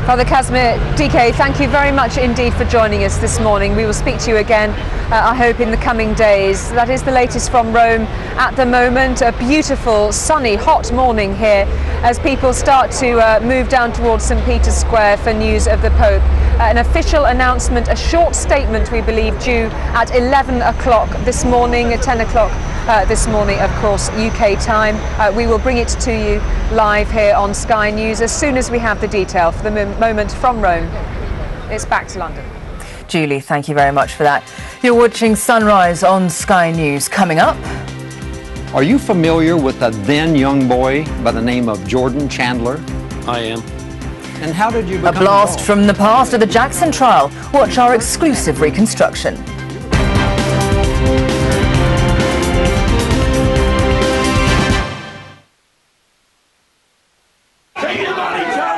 Father Casimir Dike, thank you very much indeed for joining us this morning. We will speak to you again, I hope, in the coming days. That is the latest from Rome at the moment. A beautiful, sunny, hot morning here as people start to move down towards St. Peter's Square for news of the Pope. An official announcement, a short statement, we believe, due at 11 o'clock this morning, at 10 o'clock this morning, of course, UK time. We will bring it to you live here on Sky News as soon as we have the detail. For the moment from Rome, it's back to London. Julie, thank you very much for that. You're watching Sunrise on Sky News. Coming up. Are you familiar with a then young boy by the name of Jordan Chandler? I am. And how did you become A blast involved? from the past of the Jackson trial. Watch our exclusive reconstruction.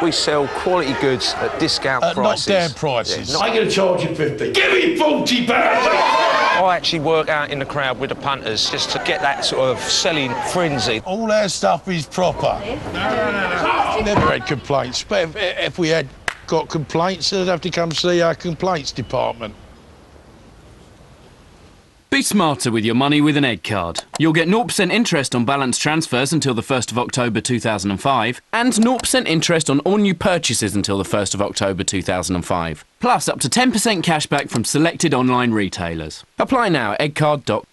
We sell quality goods at discount prices. Knockdown prices. Yeah, I'm going to charge you 50. Give me 40 pounds! I actually work out in the crowd with the punters just to get that sort of selling frenzy. All our stuff is proper. No. Never had complaints. But if we had got complaints, they'd have to come see our complaints department. Be smarter with your money with an Egg card. You'll get 0% interest on balance transfers until the 1st of October 2005 and 0% interest on all new purchases until the 1st of October 2005. Plus up to 10% cash back from selected online retailers. Apply now at eggcard.com.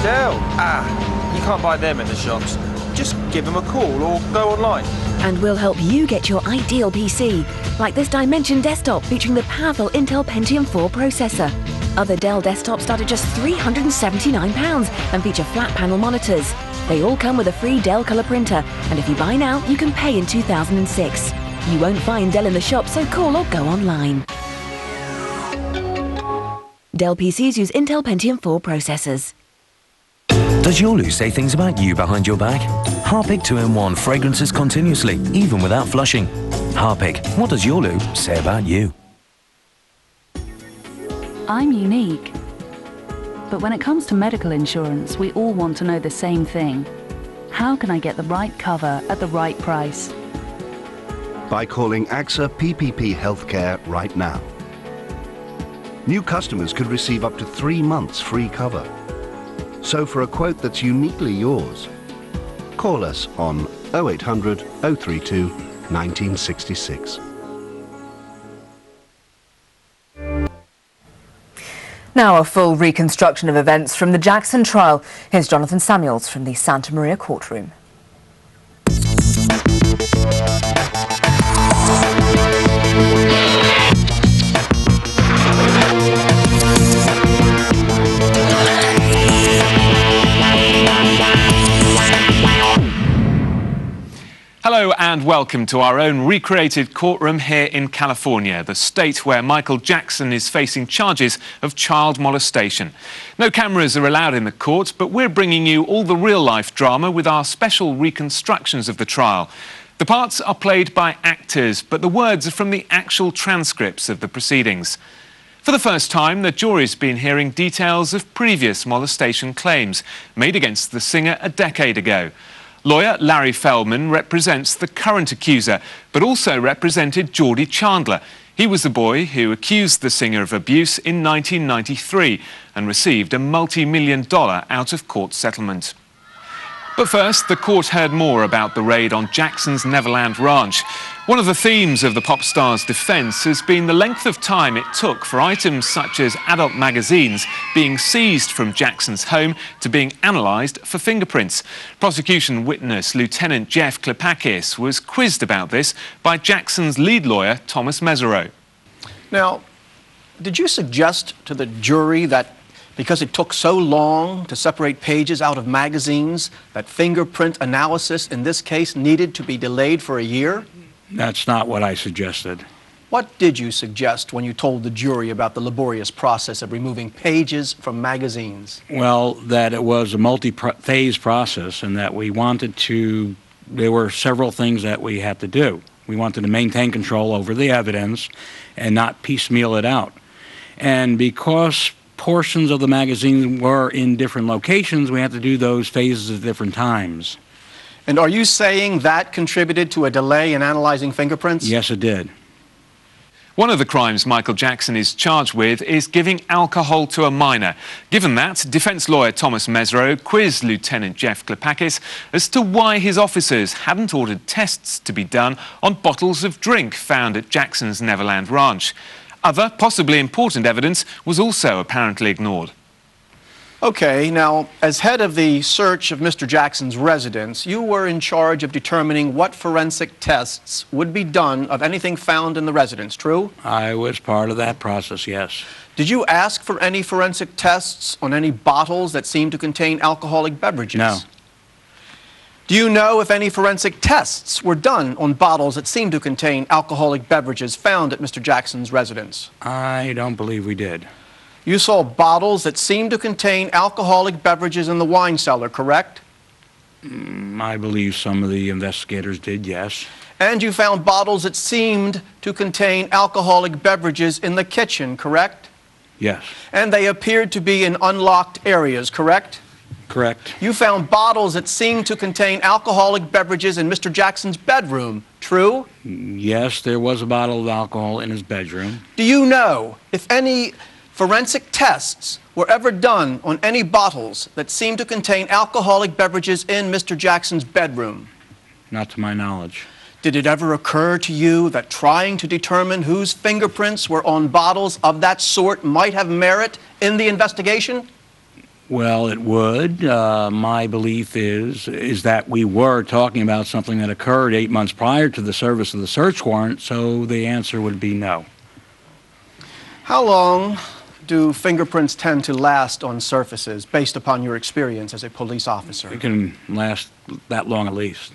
Del, you can't buy them in the shops. Just give them a call or go online. And we'll help you get your ideal PC, like this Dimension desktop featuring the powerful Intel Pentium 4 processor. Other Dell desktops start at just £379 and feature flat panel monitors. They all come with a free Dell colour printer, and if you buy now, you can pay in 2006. You won't find Dell in the shop, so call or go online. Dell PCs use Intel Pentium 4 processors. Does your loo say things about you behind your back? Harpic 2-in-1 fragrances continuously, even without flushing. Harpic, what does your loo say about you? I'm unique. But when it comes to medical insurance, we all want to know the same thing. How can I get the right cover at the right price? By calling AXA PPP Healthcare right now. New customers could receive up to 3 months free cover. So for a quote that's uniquely yours, call us on 0800 032 1966. Now a full reconstruction of events from the Jackson trial. Here's Jonathan Samuels from the Santa Maria courtroom. Hello and welcome to our own recreated courtroom here in California, the state where Michael Jackson is facing charges of child molestation. No cameras are allowed in the court, but we're bringing you all the real-life drama with our special reconstructions of the trial. The parts are played by actors, but the words are from the actual transcripts of the proceedings. For the first time, the jury's been hearing details of previous molestation claims made against the singer a decade ago. Lawyer Larry Feldman represents the current accuser, but also represented Geordie Chandler. He was the boy who accused the singer of abuse in 1993 and received a multi-million-dollar out-of-court settlement. But first, the court heard more about the raid on Jackson's Neverland Ranch. One of the themes of the pop star's defence has been the length of time it took for items such as adult magazines being seized from Jackson's home to being analysed for fingerprints. Prosecution witness Lieutenant Jeff Klepakis was quizzed about this by Jackson's lead lawyer, Thomas Mesereau. Now, did you suggest to the jury that because it took so long to separate pages out of magazines, that fingerprint analysis in this case needed to be delayed for a year? That's not what I suggested. What did you suggest when you told the jury about the laborious process of removing pages from magazines? Well, that it was a multi-phase process and that we wanted to, there were several things that we had to do. We wanted to maintain control over the evidence and not piecemeal it out. And because portions of the magazine were in different locations, we had to do those phases at different times. And are you saying that contributed to a delay in analyzing fingerprints? Yes, it did. One of the crimes Michael Jackson is charged with is giving alcohol to a minor. Given that, defence lawyer Thomas Mesereau quizzed Lieutenant Jeff Klepakis as to why his officers hadn't ordered tests to be done on bottles of drink found at Jackson's Neverland Ranch. Other, possibly important evidence was also apparently ignored. Okay, now, as head of the search of Mr. Jackson's residence, you were in charge of determining what forensic tests would be done of anything found in the residence, true? I was part of that process, yes. Did you ask for any forensic tests on any bottles that seemed to contain alcoholic beverages? No. Do you know if any forensic tests were done on bottles that seemed to contain alcoholic beverages found at Mr. Jackson's residence? I don't believe we did. You saw bottles that seemed to contain alcoholic beverages in the wine cellar, correct? I believe some of the investigators did, yes. And you found bottles that seemed to contain alcoholic beverages in the kitchen, correct? Yes. And they appeared to be in unlocked areas, correct? Correct. You found bottles that seemed to contain alcoholic beverages in Mr. Jackson's bedroom, true? Yes, there was a bottle of alcohol in his bedroom. Do you know if any forensic tests were ever done on any bottles that seemed to contain alcoholic beverages in Mr. Jackson's bedroom? Not to my knowledge. Did it ever occur to you that trying to determine whose fingerprints were on bottles of that sort might have merit in the investigation? Well, it would. My belief is that we were talking about something that occurred 8 months prior to the service of the search warrant, so the answer would be no. How long do fingerprints tend to last on surfaces, based upon your experience as a police officer? It can last that long at least.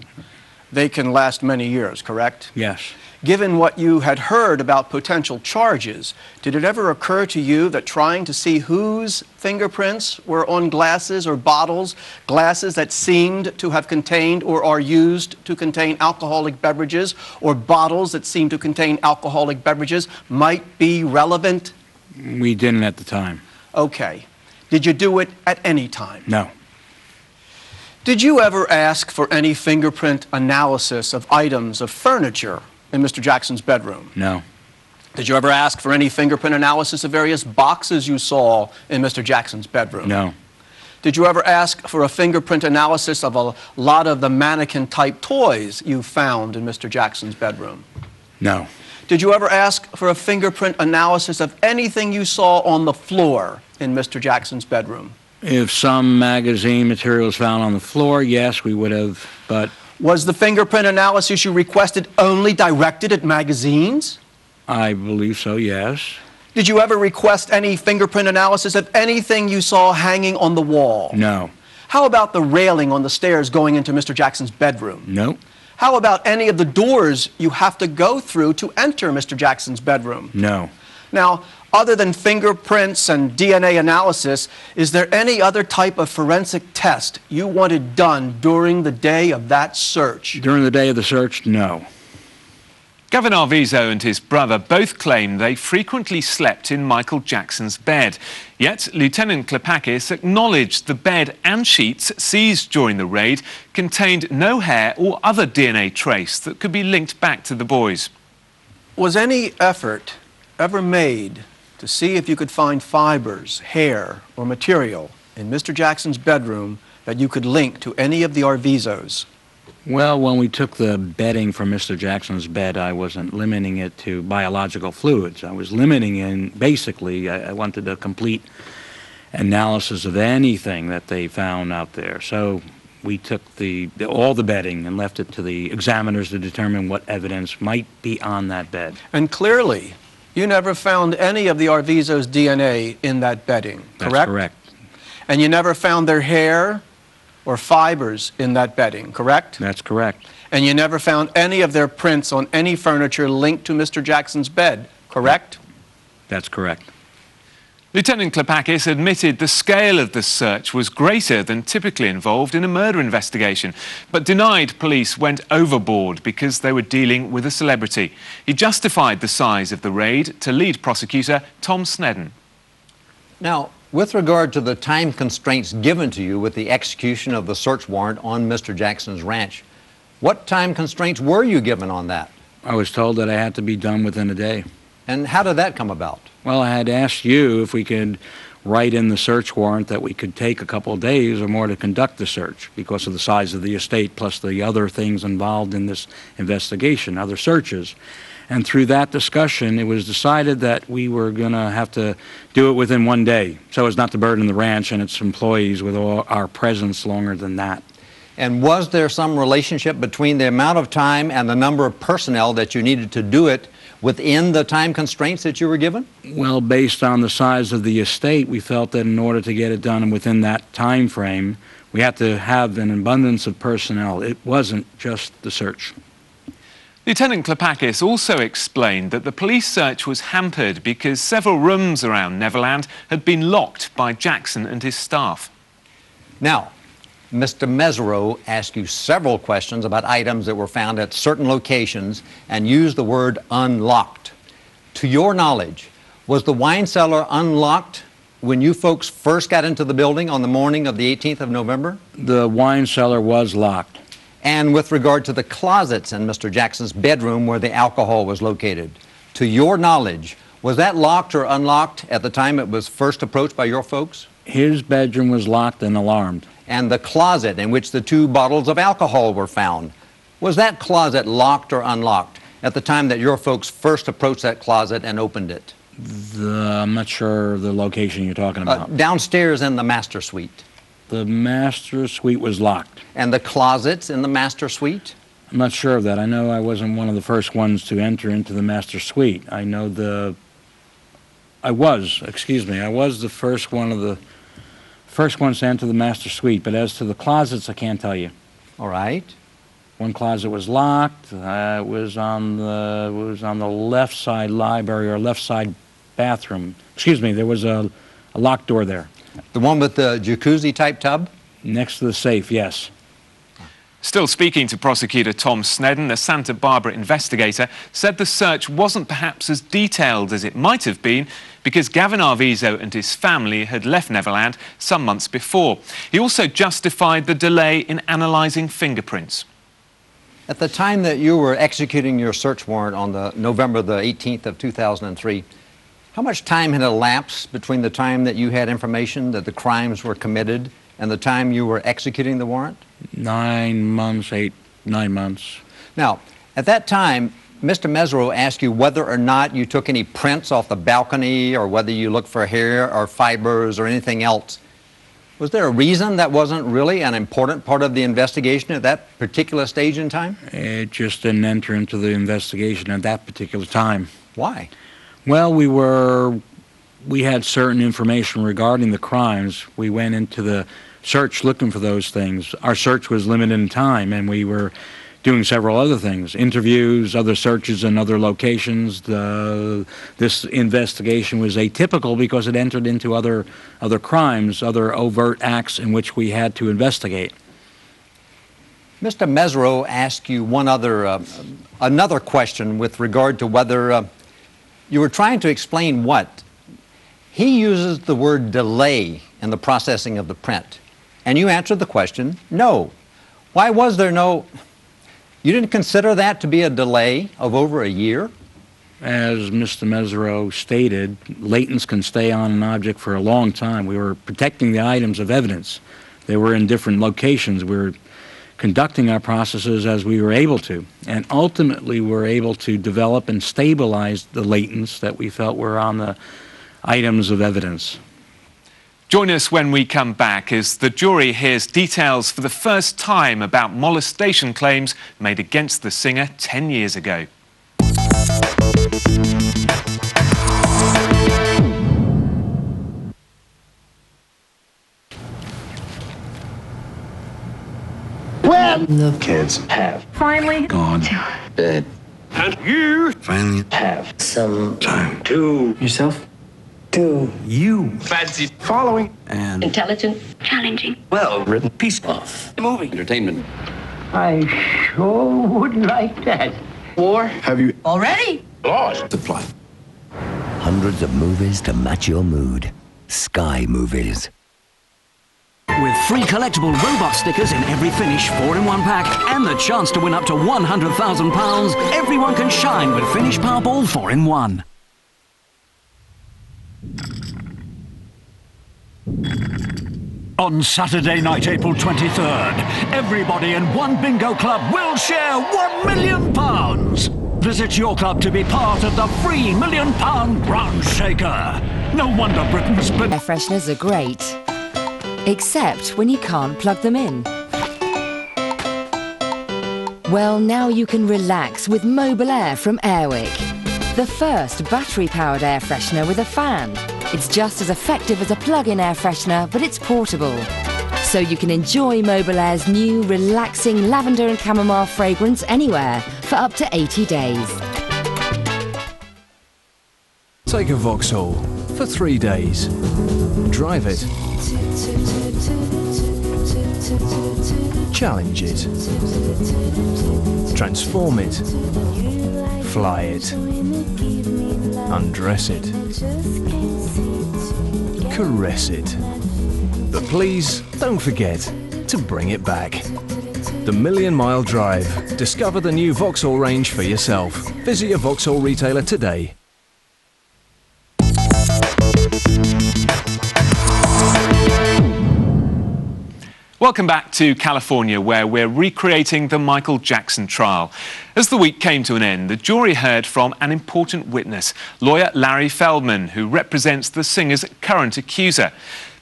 They can last many years, correct? Yes. Given what you had heard about potential charges, did it ever occur to you that trying to see whose fingerprints were on glasses or bottles, glasses that seemed to have contained or are used to contain alcoholic beverages, or bottles that seem to contain alcoholic beverages, might be relevant? We didn't at the time. Okay. Did you do it at any time? No. Did you ever ask for any fingerprint analysis of items of furniture in Mr. Jackson's bedroom? No. Did you ever ask for any fingerprint analysis of various boxes you saw in Mr. Jackson's bedroom? No. Did you ever ask for a fingerprint analysis of a lot of the mannequin-type toys you found in Mr. Jackson's bedroom? No. Did you ever ask for a fingerprint analysis of anything you saw on the floor in Mr. Jackson's bedroom? If some magazine material was found on the floor, yes, we would have, but... Was the fingerprint analysis you requested only directed at magazines? I believe so, yes. Did you ever request any fingerprint analysis of anything you saw hanging on the wall? No. How about the railing on the stairs going into Mr. Jackson's bedroom? No. How about any of the doors you have to go through to enter Mr. Jackson's bedroom? No. Now, other than fingerprints and DNA analysis, is there any other type of forensic test you wanted done during the day of that search? During the day of the search, no. Gavin Arvizo and his brother both claim they frequently slept in Michael Jackson's bed. Yet Lieutenant Klepakis acknowledged the bed and sheets seized during the raid contained no hair or other DNA trace that could be linked back to the boys. Was any effort ever made to see if you could find fibers, hair, or material in Mr. Jackson's bedroom that you could link to any of the Arvizos? Well, when we took the bedding from Mr. Jackson's bed, I wasn't limiting it to biological fluids. I was limiting in, basically, I wanted a complete analysis of anything that they found out there. So we took all the bedding and left it to the examiners to determine what evidence might be on that bed. And clearly, you never found any of the Arvizos' DNA in that bedding, correct? That's correct. And you never found their hair or fibers in that bedding, correct? That's correct. And you never found any of their prints on any furniture linked to Mr. Jackson's bed, correct? That's correct. Lieutenant Klepakis admitted the scale of the search was greater than typically involved in a murder investigation, but denied police went overboard because they were dealing with a celebrity. He justified the size of the raid to lead prosecutor Tom Snedden. Now, with regard to the time constraints given to you with the execution of the search warrant on Mr. Jackson's ranch, what time constraints were you given on that? I was told that I had to be done within a day. And how did that come about? Well, I had asked you if we could write in the search warrant that we could take a couple of days or more to conduct the search because of the size of the estate plus the other things involved in this investigation, other searches. And through that discussion, it was decided that we were going to have to do it within one day so as not to burden the ranch and its employees with all our presence longer than that. And was there some relationship between the amount of time and the number of personnel that you needed to do it within the time constraints that you were given? Well, based on the size of the estate, we felt that in order to get it done within that time frame, we had to have an abundance of personnel. It wasn't just the search. Lieutenant Klepakis also explained that the police search was hampered because several rooms around Neverland had been locked by Jackson and his staff. Now, Mr. Mesereau asked you several questions about items that were found at certain locations and used the word unlocked. To your knowledge, was the wine cellar unlocked when you folks first got into the building on the morning of the 18th of November? The wine cellar was locked. And with regard to the closets in Mr. Jackson's bedroom where the alcohol was located, to your knowledge, was that locked or unlocked at the time it was first approached by your folks? His bedroom was locked and alarmed. And the closet in which the 2 bottles of alcohol were found, was that closet locked or unlocked at the time that your folks first approached that closet and opened it? I'm not sure the location you're talking about. Downstairs in the master suite. The master suite was locked. And the closets in the master suite? I'm not sure of that. I know I wasn't one of the first ones to enter into the master suite. I know I was the first ones to enter the master suite, but as to the closets, I can't tell you. All right. One closet was locked. It was on the left side library or left side bathroom. Excuse me, there was a locked door there. The one with the jacuzzi-type tub? Next to the safe, yes. Still speaking to prosecutor Tom Snedden, a Santa Barbara investigator said the search wasn't perhaps as detailed as it might have been because Gavin Arvizo and his family had left Neverland some months before. He also justified the delay in analysing fingerprints. At the time that you were executing your search warrant on November the 18th of 2003, how much time had elapsed between the time that you had information that the crimes were committed and the time you were executing the warrant? 9 months, 9 months. Now, at that time, Mr. Mesereau asked you whether or not you took any prints off the balcony or whether you looked for hair or fibers or anything else. Was there a reason that wasn't really an important part of the investigation at that particular stage in time? It just didn't enter into the investigation at that particular time. Why? Well, we had certain information regarding the crimes. We went into the search looking for those things. Our search was limited in time, and we were doing several other things, interviews, other searches in other locations. This investigation was atypical because it entered into other crimes, other overt acts in which we had to investigate. Mr. Mesereau asked you another question with regard to whether you were trying to explain what. He uses the word delay in the processing of the print, and you answered the question, no. Why was there no... You didn't consider that to be a delay of over a year? As Mr. Mesereau stated, latents can stay on an object for a long time. We were protecting the items of evidence. They were in different locations. We were conducting our processes as we were able to, and ultimately we were able to develop and stabilize the latents that we felt were on the items of evidence. Join us when we come back as the jury hears details for the first time about molestation claims made against the singer 10 years ago. When the kids have Finally gone to bed, and you finally have some time to yourself. Do you fancy following an intelligent, challenging, well-written piece of movie entertainment? I sure would like that. Or have you Already? lost the plot? Hundreds of movies to match your mood. Sky Movies. With free collectible robot stickers in every Finish 4-in-1 pack and the chance to win up to £100,000, everyone can shine with Finish Powerball 4-in-1. On Saturday night, April 23rd, everybody in one bingo club will share £1 million. Visit your club to be part of the free £1 million ground shaker. No wonder Britain's been... Air fresheners are great, except when you can't plug them in. Well, now you can relax with Mobile Air from Airwick. The first battery-powered air freshener with a fan. It's just as effective as a plug-in air freshener, but it's portable. So you can enjoy Mobile Air's new, relaxing lavender and chamomile fragrance anywhere for up to 80 days. Take a Vauxhall for 3 days. Drive it. Challenge it. Transform it. Fly it. Undress it. Caress it. But please don't forget to bring it back. The Million Mile Drive. Discover the new Vauxhall range for yourself. Visit your Vauxhall retailer today. Welcome back to California, where we're recreating the Michael Jackson trial. As the week came to an end, the jury heard from an important witness, lawyer Larry Feldman, who represents the singer's current accuser.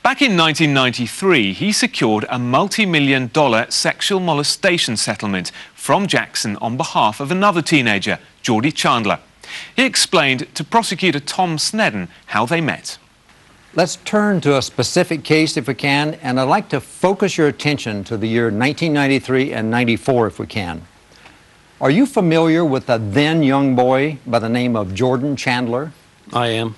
Back in 1993, he secured a multi-million-dollar sexual molestation settlement from Jackson on behalf of another teenager, Geordie Chandler. He explained to prosecutor Tom Snedden how they met. Let's turn to a specific case if we can, and I'd like to focus your attention to the year 1993 and 94 if we can. Are you familiar with a then young boy by the name of Jordan Chandler? I am.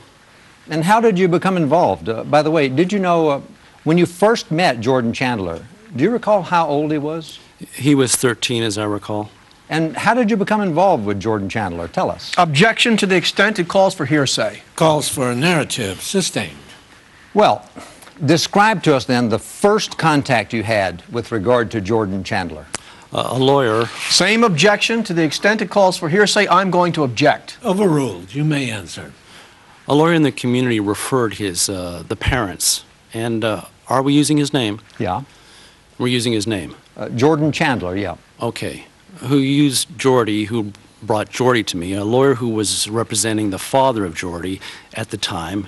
And how did you become involved? By the way, did you know when you first met Jordan Chandler, do you recall how old he was? He was 13, as I recall. And how did you become involved with Jordan Chandler? Tell us. Objection to the extent it calls for hearsay. Calls for a narrative. Sustained. Well, describe to us then the first contact you had with regard to Jordan Chandler. A lawyer. Same objection to the extent it calls for hearsay. I'm going to object. Overruled. You may answer. A lawyer in the community referred the parents. And are we using his name? Yeah. We're using his name. Jordan Chandler, yeah. Okay. Who used Geordie, who brought Jordy to me, a lawyer who was representing the father of Jordy at the time.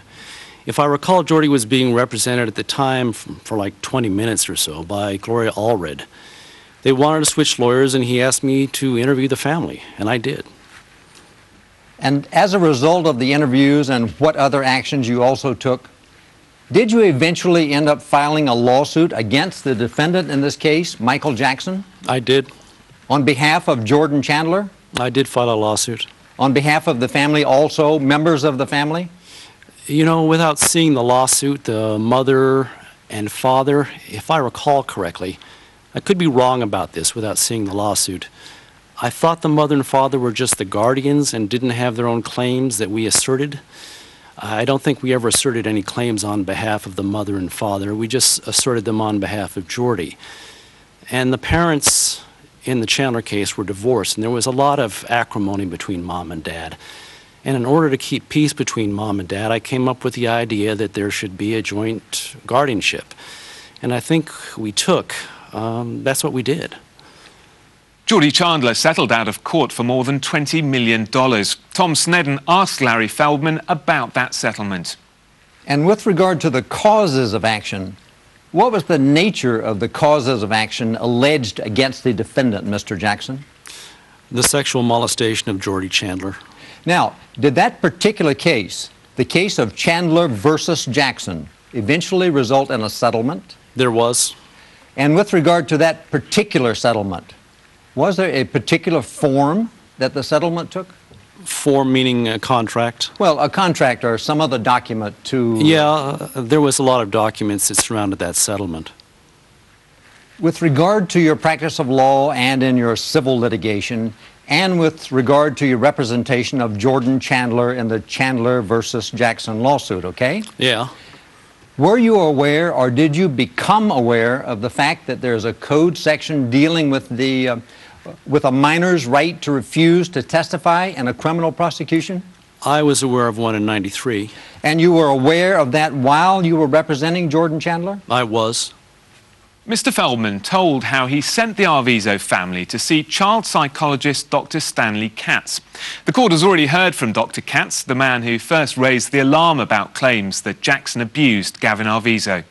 If I recall, Jordy was being represented at the time for like 20 minutes or so by Gloria Allred. They wanted to switch lawyers, and he asked me to interview the family, and I did. And as a result of the interviews and what other actions you also took, did you eventually end up filing a lawsuit against the defendant in this case, Michael Jackson? I did. On behalf of Jordan Chandler? I did file a lawsuit. On behalf of the family also, members of the family? You know, without seeing the lawsuit, the mother and father, if I recall correctly, I could be wrong about this without seeing the lawsuit. I thought the mother and father were just the guardians and didn't have their own claims that we asserted. I don't think we ever asserted any claims on behalf of the mother and father. We just asserted them on behalf of Jordy. And the parents in the Chandler case were divorced, and there was a lot of acrimony between mom and dad. And in order to keep peace between mom and dad, I came up with the idea that there should be a joint guardianship. And I think we took, that's what we did. Jordy Chandler settled out of court for more than $20 million. Tom Snedden asked Larry Feldman about that settlement. And with regard to the causes of action, what was the nature of the causes of action alleged against the defendant, Mr. Jackson? The sexual molestation of Jordy Chandler. Now, did that particular case, the case of Chandler versus Jackson, eventually result in a settlement? There was. And with regard to that particular settlement, was there a particular form that the settlement took? Form meaning a contract? Well, a contract or some other document to... Yeah, there was a lot of documents that surrounded that settlement. With regard to your practice of law and in your civil litigation, and with regard to your representation of Jordan Chandler in the Chandler versus Jackson lawsuit, okay? Yeah. Were you aware, or did you become aware of the fact that there's a code section dealing with the with a minor's right to refuse to testify in a criminal prosecution? I was aware of one in '93. And you were aware of that while you were representing Jordan Chandler? I was. Mr. Feldman told how he sent the Arvizo family to see child psychologist Dr. Stanley Katz. The court has already heard from Dr. Katz, the man who first raised the alarm about claims that Jackson abused Gavin Arvizo.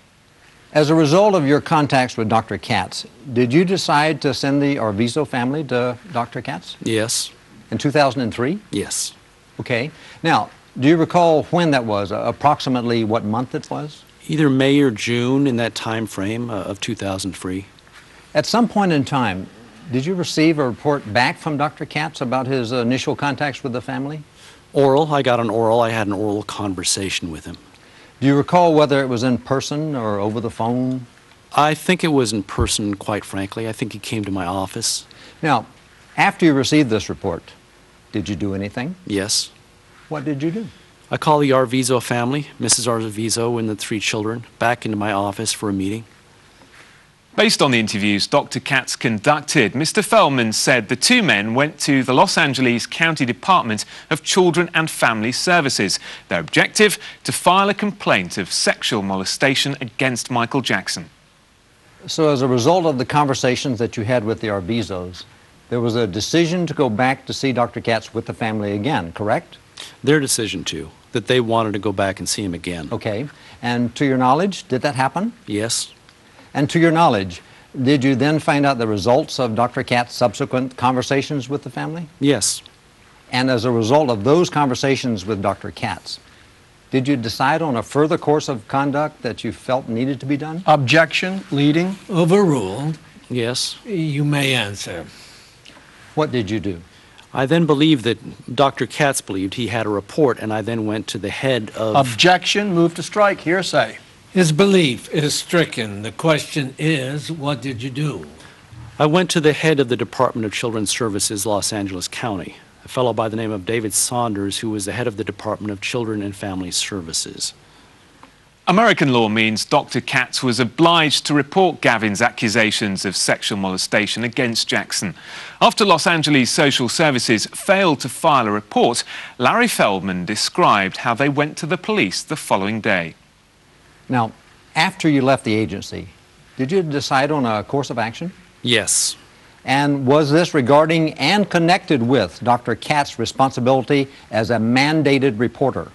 As a result of your contacts with Dr. Katz, did you decide to send the Arvizo family to Dr. Katz? Yes. In 2003? Yes. Okay. Now, do you recall when that was, approximately what month it was? Either May or June in that time frame of 2003. At some point in time, did you receive a report back from Dr. Katz about his initial contacts with the family? Oral. I got an oral. I had an oral conversation with him. Do you recall whether it was in person or over the phone? I think it was in person, quite frankly. I think he came to my office. Now, after you received this report, did you do anything? Yes. What did you do? I called the Arvizo family, Mrs. Arvizo and the 3 children, back into my office for a meeting. Based on the interviews Dr. Katz conducted, Mr. Feldman said the 2 men went to the Los Angeles County Department of Children and Family Services. Their objective, to file a complaint of sexual molestation against Michael Jackson. So as a result of the conversations that you had with the Arvizos, there was a decision to go back to see Dr. Katz with the family again, correct? Their decision to, that they wanted to go back and see him again. Okay. And to your knowledge, did that happen? Yes. And to your knowledge, did you then find out the results of Dr. Katz's subsequent conversations with the family? Yes. And as a result of those conversations with Dr. Katz, did you decide on a further course of conduct that you felt needed to be done? Objection, leading. Overruled. Yes. You may answer. What did you do? I then believed that Dr. Katz believed he had a report, and I then went to the head of... Objection, move to strike, hearsay. His belief is stricken. The question is, what did you do? I went to the head of the Department of Children's Services, Los Angeles County, a fellow by the name of David Saunders, who was the head of the Department of Children and Family Services. American law means Dr. Katz was obliged to report Gavin's accusations of sexual molestation against Jackson. After Los Angeles Social Services failed to file a report, Larry Feldman described how they went to the police the following day. Now, after you left the agency, did you decide on a course of action? Yes. And was this regarding and connected with Dr. Katz's responsibility as a mandated reporter?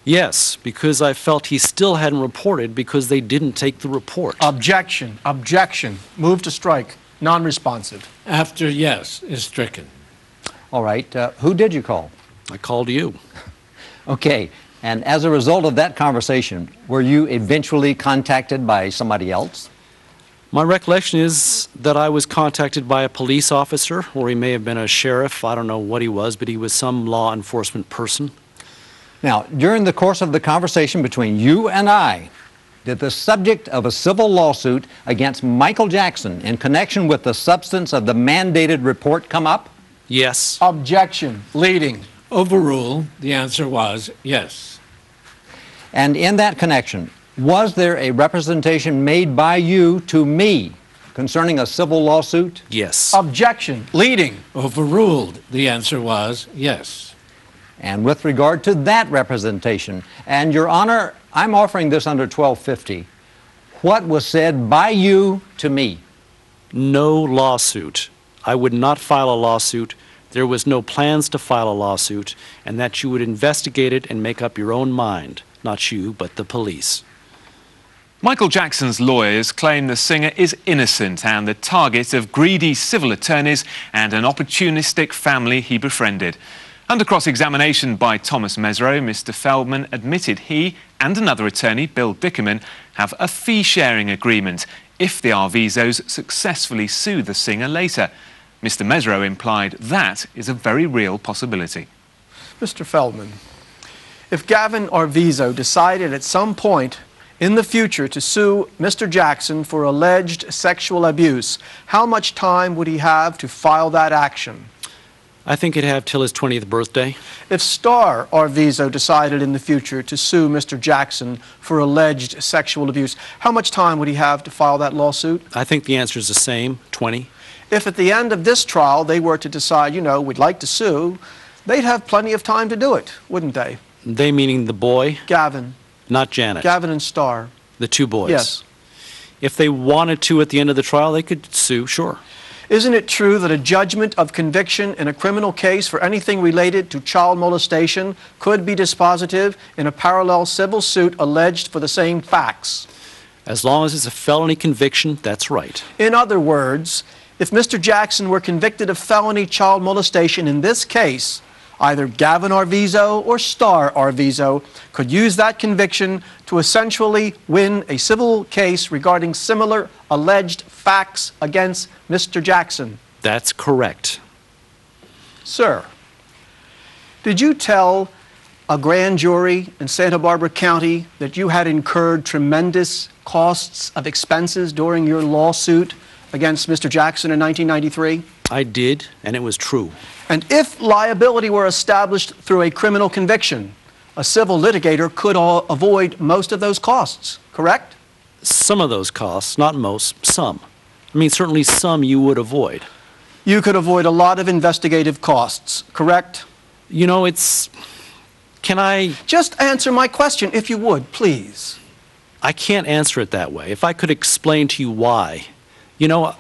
Yes, because I felt he still hadn't reported because they didn't take the report. Objection. Objection. Move to strike. Non-responsive. After yes is stricken. All right. Who did you call? I called you. Okay. And as a result of that conversation, were you eventually contacted by somebody else? My recollection is that I was contacted by a police officer, or he may have been a sheriff. I don't know what he was, but he was some law enforcement person. Now, during the course of the conversation between you and I, did the subject of a civil lawsuit against Michael Jackson in connection with the substance of the mandated report come up? Yes. Objection. Leading. Overruled. The answer was yes. And in that connection, was there a representation made by you to me concerning a civil lawsuit? Yes. Objection. Leading. Overruled. The answer was yes. And with regard to that representation, and Your Honor, I'm offering this under 1250, what was said by you to me? No lawsuit. I would not file a lawsuit. There was no plans to file a lawsuit, and that you would investigate it and make up your own mind. Not you, but the police. Michael Jackson's lawyers claim the singer is innocent and the target of greedy civil attorneys and an opportunistic family he befriended. Under cross-examination by Thomas Mesereau, Mr. Feldman admitted he and another attorney, Bill Dickerman, have a fee-sharing agreement if the Arvizos successfully sue the singer later. Mr. Mesereau implied that is a very real possibility. Mr. Feldman, if Gavin Arvizo decided at some point in the future to sue Mr. Jackson for alleged sexual abuse, how much time would he have to file that action? I think he'd have till his 20th birthday. If Star Arvizo decided in the future to sue Mr. Jackson for alleged sexual abuse, how much time would he have to file that lawsuit? I think the answer is the same, 20. If at the end of this trial they were to decide, you know, we'd like to sue, they'd have plenty of time to do it, wouldn't they? They meaning the boy? Gavin. Not Janet. Gavin and Star. The two boys? Yes. If they wanted to at the end of the trial, they could sue, sure. Isn't it true that a judgment of conviction in a criminal case for anything related to child molestation could be dispositive in a parallel civil suit alleged for the same facts? As long as it's a felony conviction, that's right. In other words, if Mr. Jackson were convicted of felony child molestation in this case, either Gavin Arvizo or Star Arvizo could use that conviction to essentially win a civil case regarding similar alleged facts against Mr. Jackson. That's correct. Sir, did you tell a grand jury in Santa Barbara County that you had incurred tremendous costs of expenses during your lawsuit against Mr. Jackson in 1993? I did, and it was true. And if liability were established through a criminal conviction, a civil litigator could avoid most of those costs, correct? Some of those costs, not most, some. I mean, certainly some you would avoid. You could avoid a lot of investigative costs, correct? You know, it's... Can I... Just answer my question, if you would, please. I can't answer it that way. If I could explain to you why. You know,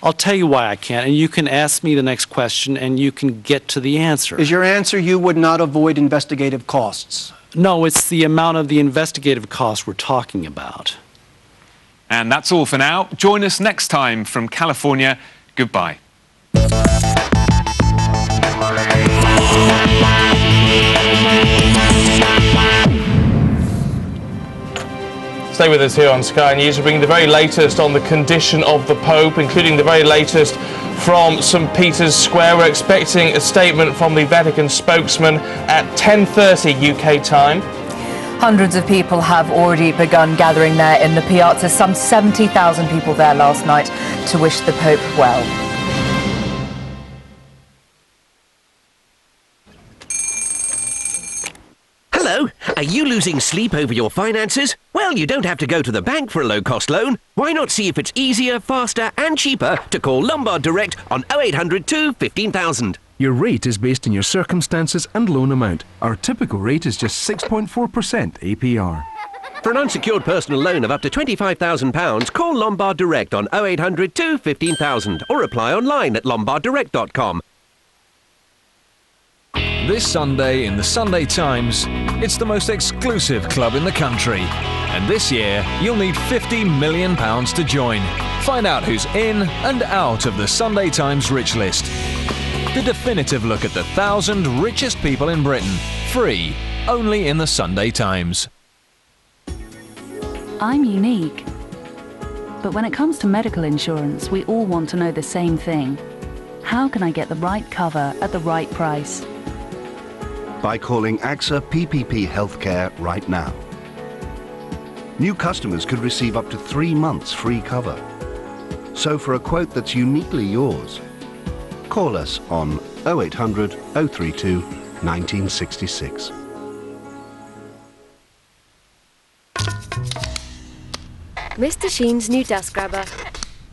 I'll tell you why I can't, and you can ask me the next question, and you can get to the answer. Is your answer you would not avoid investigative costs? No, it's the amount of the investigative costs we're talking about. And that's all for now. Join us next time from California. Goodbye. Stay with us here on Sky News to bring the very latest on the condition of the Pope, including the very latest from St. Peter's Square. We're expecting a statement from the Vatican spokesman at 10:30 UK time. Hundreds of people have already begun gathering there in the piazza. Some 70,000 people there last night to wish the Pope well. Hello, are you losing sleep over your finances? Well, you don't have to go to the bank for a low-cost loan. Why not see if it's easier, faster and cheaper to call Lombard Direct on 0800 2 15,000. Your rate is based on your circumstances and loan amount. Our typical rate is just 6.4% APR. For an unsecured personal loan of up to £25,000, call Lombard Direct on 0800 2 15,000 or apply online at lombarddirect.com. This Sunday in the Sunday Times, it's the most exclusive club in the country. And this year, you'll need £50 million to join. Find out who's in and out of the Sunday Times Rich List. The definitive look at the 1,000 richest people in Britain. Free, only in the Sunday Times. I'm unique. But when it comes to medical insurance, we all want to know the same thing. How can I get the right cover at the right price? By calling AXA PPP Healthcare right now. New customers could receive up to 3 months free cover. So for a quote that's uniquely yours, call us on 0800 032 1966. Mr. Sheen's new dust grabber.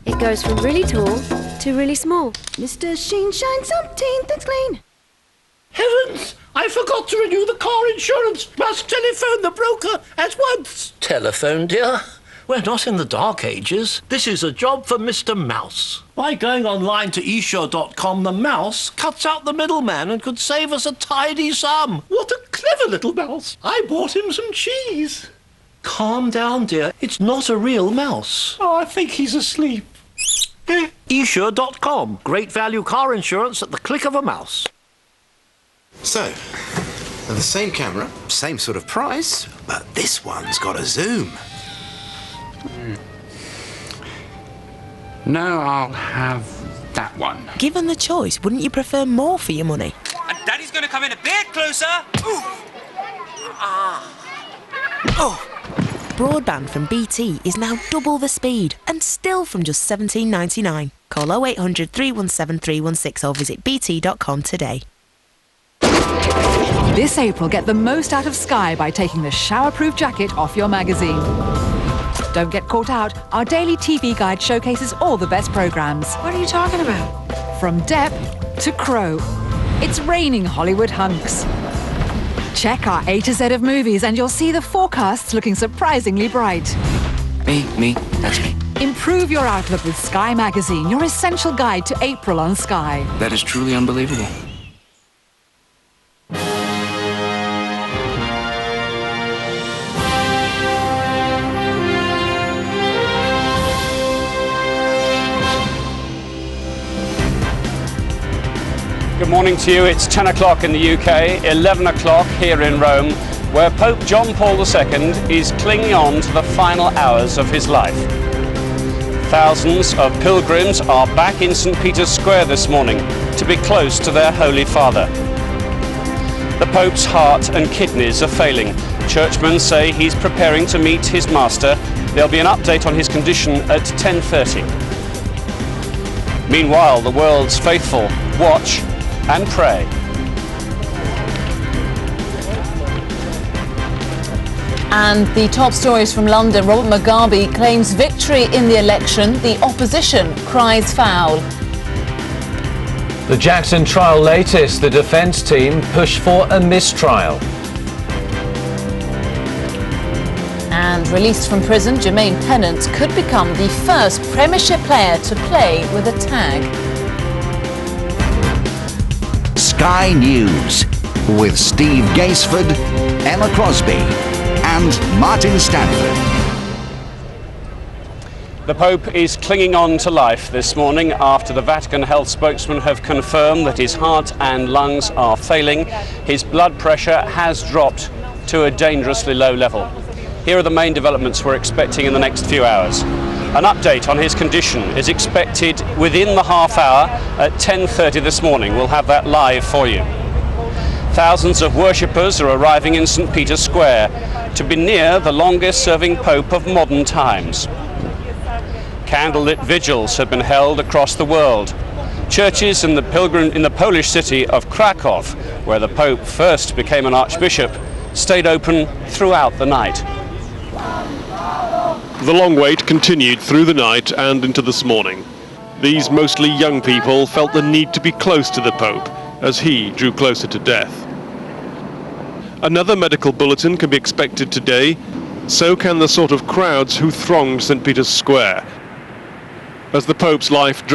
It goes from really tall to really small. Mr. Sheen shines umpteen things clean. Heavens! I forgot to renew the car insurance. Must telephone the broker at once. Telephone, dear? We're not in the dark ages. This is a job for Mr. Mouse. By going online to esure.com, the mouse cuts out the middleman and could save us a tidy sum. What a clever little mouse. I bought him some cheese. Calm down, dear. It's not a real mouse. Oh, I think he's asleep. esure.com. Great value car insurance at the click of a mouse. So, the same camera, same sort of price, but this one's got a zoom. No, I'll have that one. Given the choice, wouldn't you prefer more for your money? And Daddy's going to come in a bit closer. Ooh. Oh! Broadband from BT is now double the speed and still from just £17.99. Call 0800 317 316 or visit bt.com today. This April, get the most out of Sky by taking the showerproof jacket off your magazine. Don't get caught out. Our daily TV guide showcases all the best programmes. What are you talking about? From Depp to Crow. It's raining Hollywood hunks. Check our A to Z of movies and you'll see the forecasts looking surprisingly bright. Me, that's me. Improve your outlook with Sky Magazine, your essential guide to April on Sky. That is truly unbelievable. Good morning to you. It's 10 o'clock in the UK, 11 o'clock here in Rome, where Pope John Paul II is clinging on to the final hours of his life. Thousands of pilgrims are back in St. Peter's Square this morning to be close to their Holy Father. The Pope's heart and kidneys are failing. Churchmen say he's preparing to meet his master. There'll be an update on his condition at 10:30. Meanwhile, the world's faithful watch and pray. And the top stories from London. Robert Mugabe claims victory in the election. The opposition cries foul. The Jackson trial latest. The defence team push for a mistrial. And released from prison, Jermaine Pennant could become the first Premiership player to play with a tag. Sky News with Steve Gaisford, Emma Crosby and Martin Stanford. The Pope is clinging on to life this morning after the Vatican health spokesman have confirmed that his heart and lungs are failing. His blood pressure has dropped to a dangerously low level. Here are the main developments we're expecting in the next few hours. An update on his condition is expected within the half hour at 10:30 this morning. We'll have that live for you. Thousands of worshippers are arriving in St. Peter's Square to be near the longest-serving Pope of modern times. Candlelit vigils have been held across the world. Churches in the Polish city of Krakow, where the Pope first became an archbishop, stayed open throughout the night. The long wait continued through the night and into this morning. These mostly young people felt the need to be close to the Pope as he drew closer to death. Another medical bulletin can be expected today. so can the sort of crowds who thronged St. Peter's Square. As the Pope's life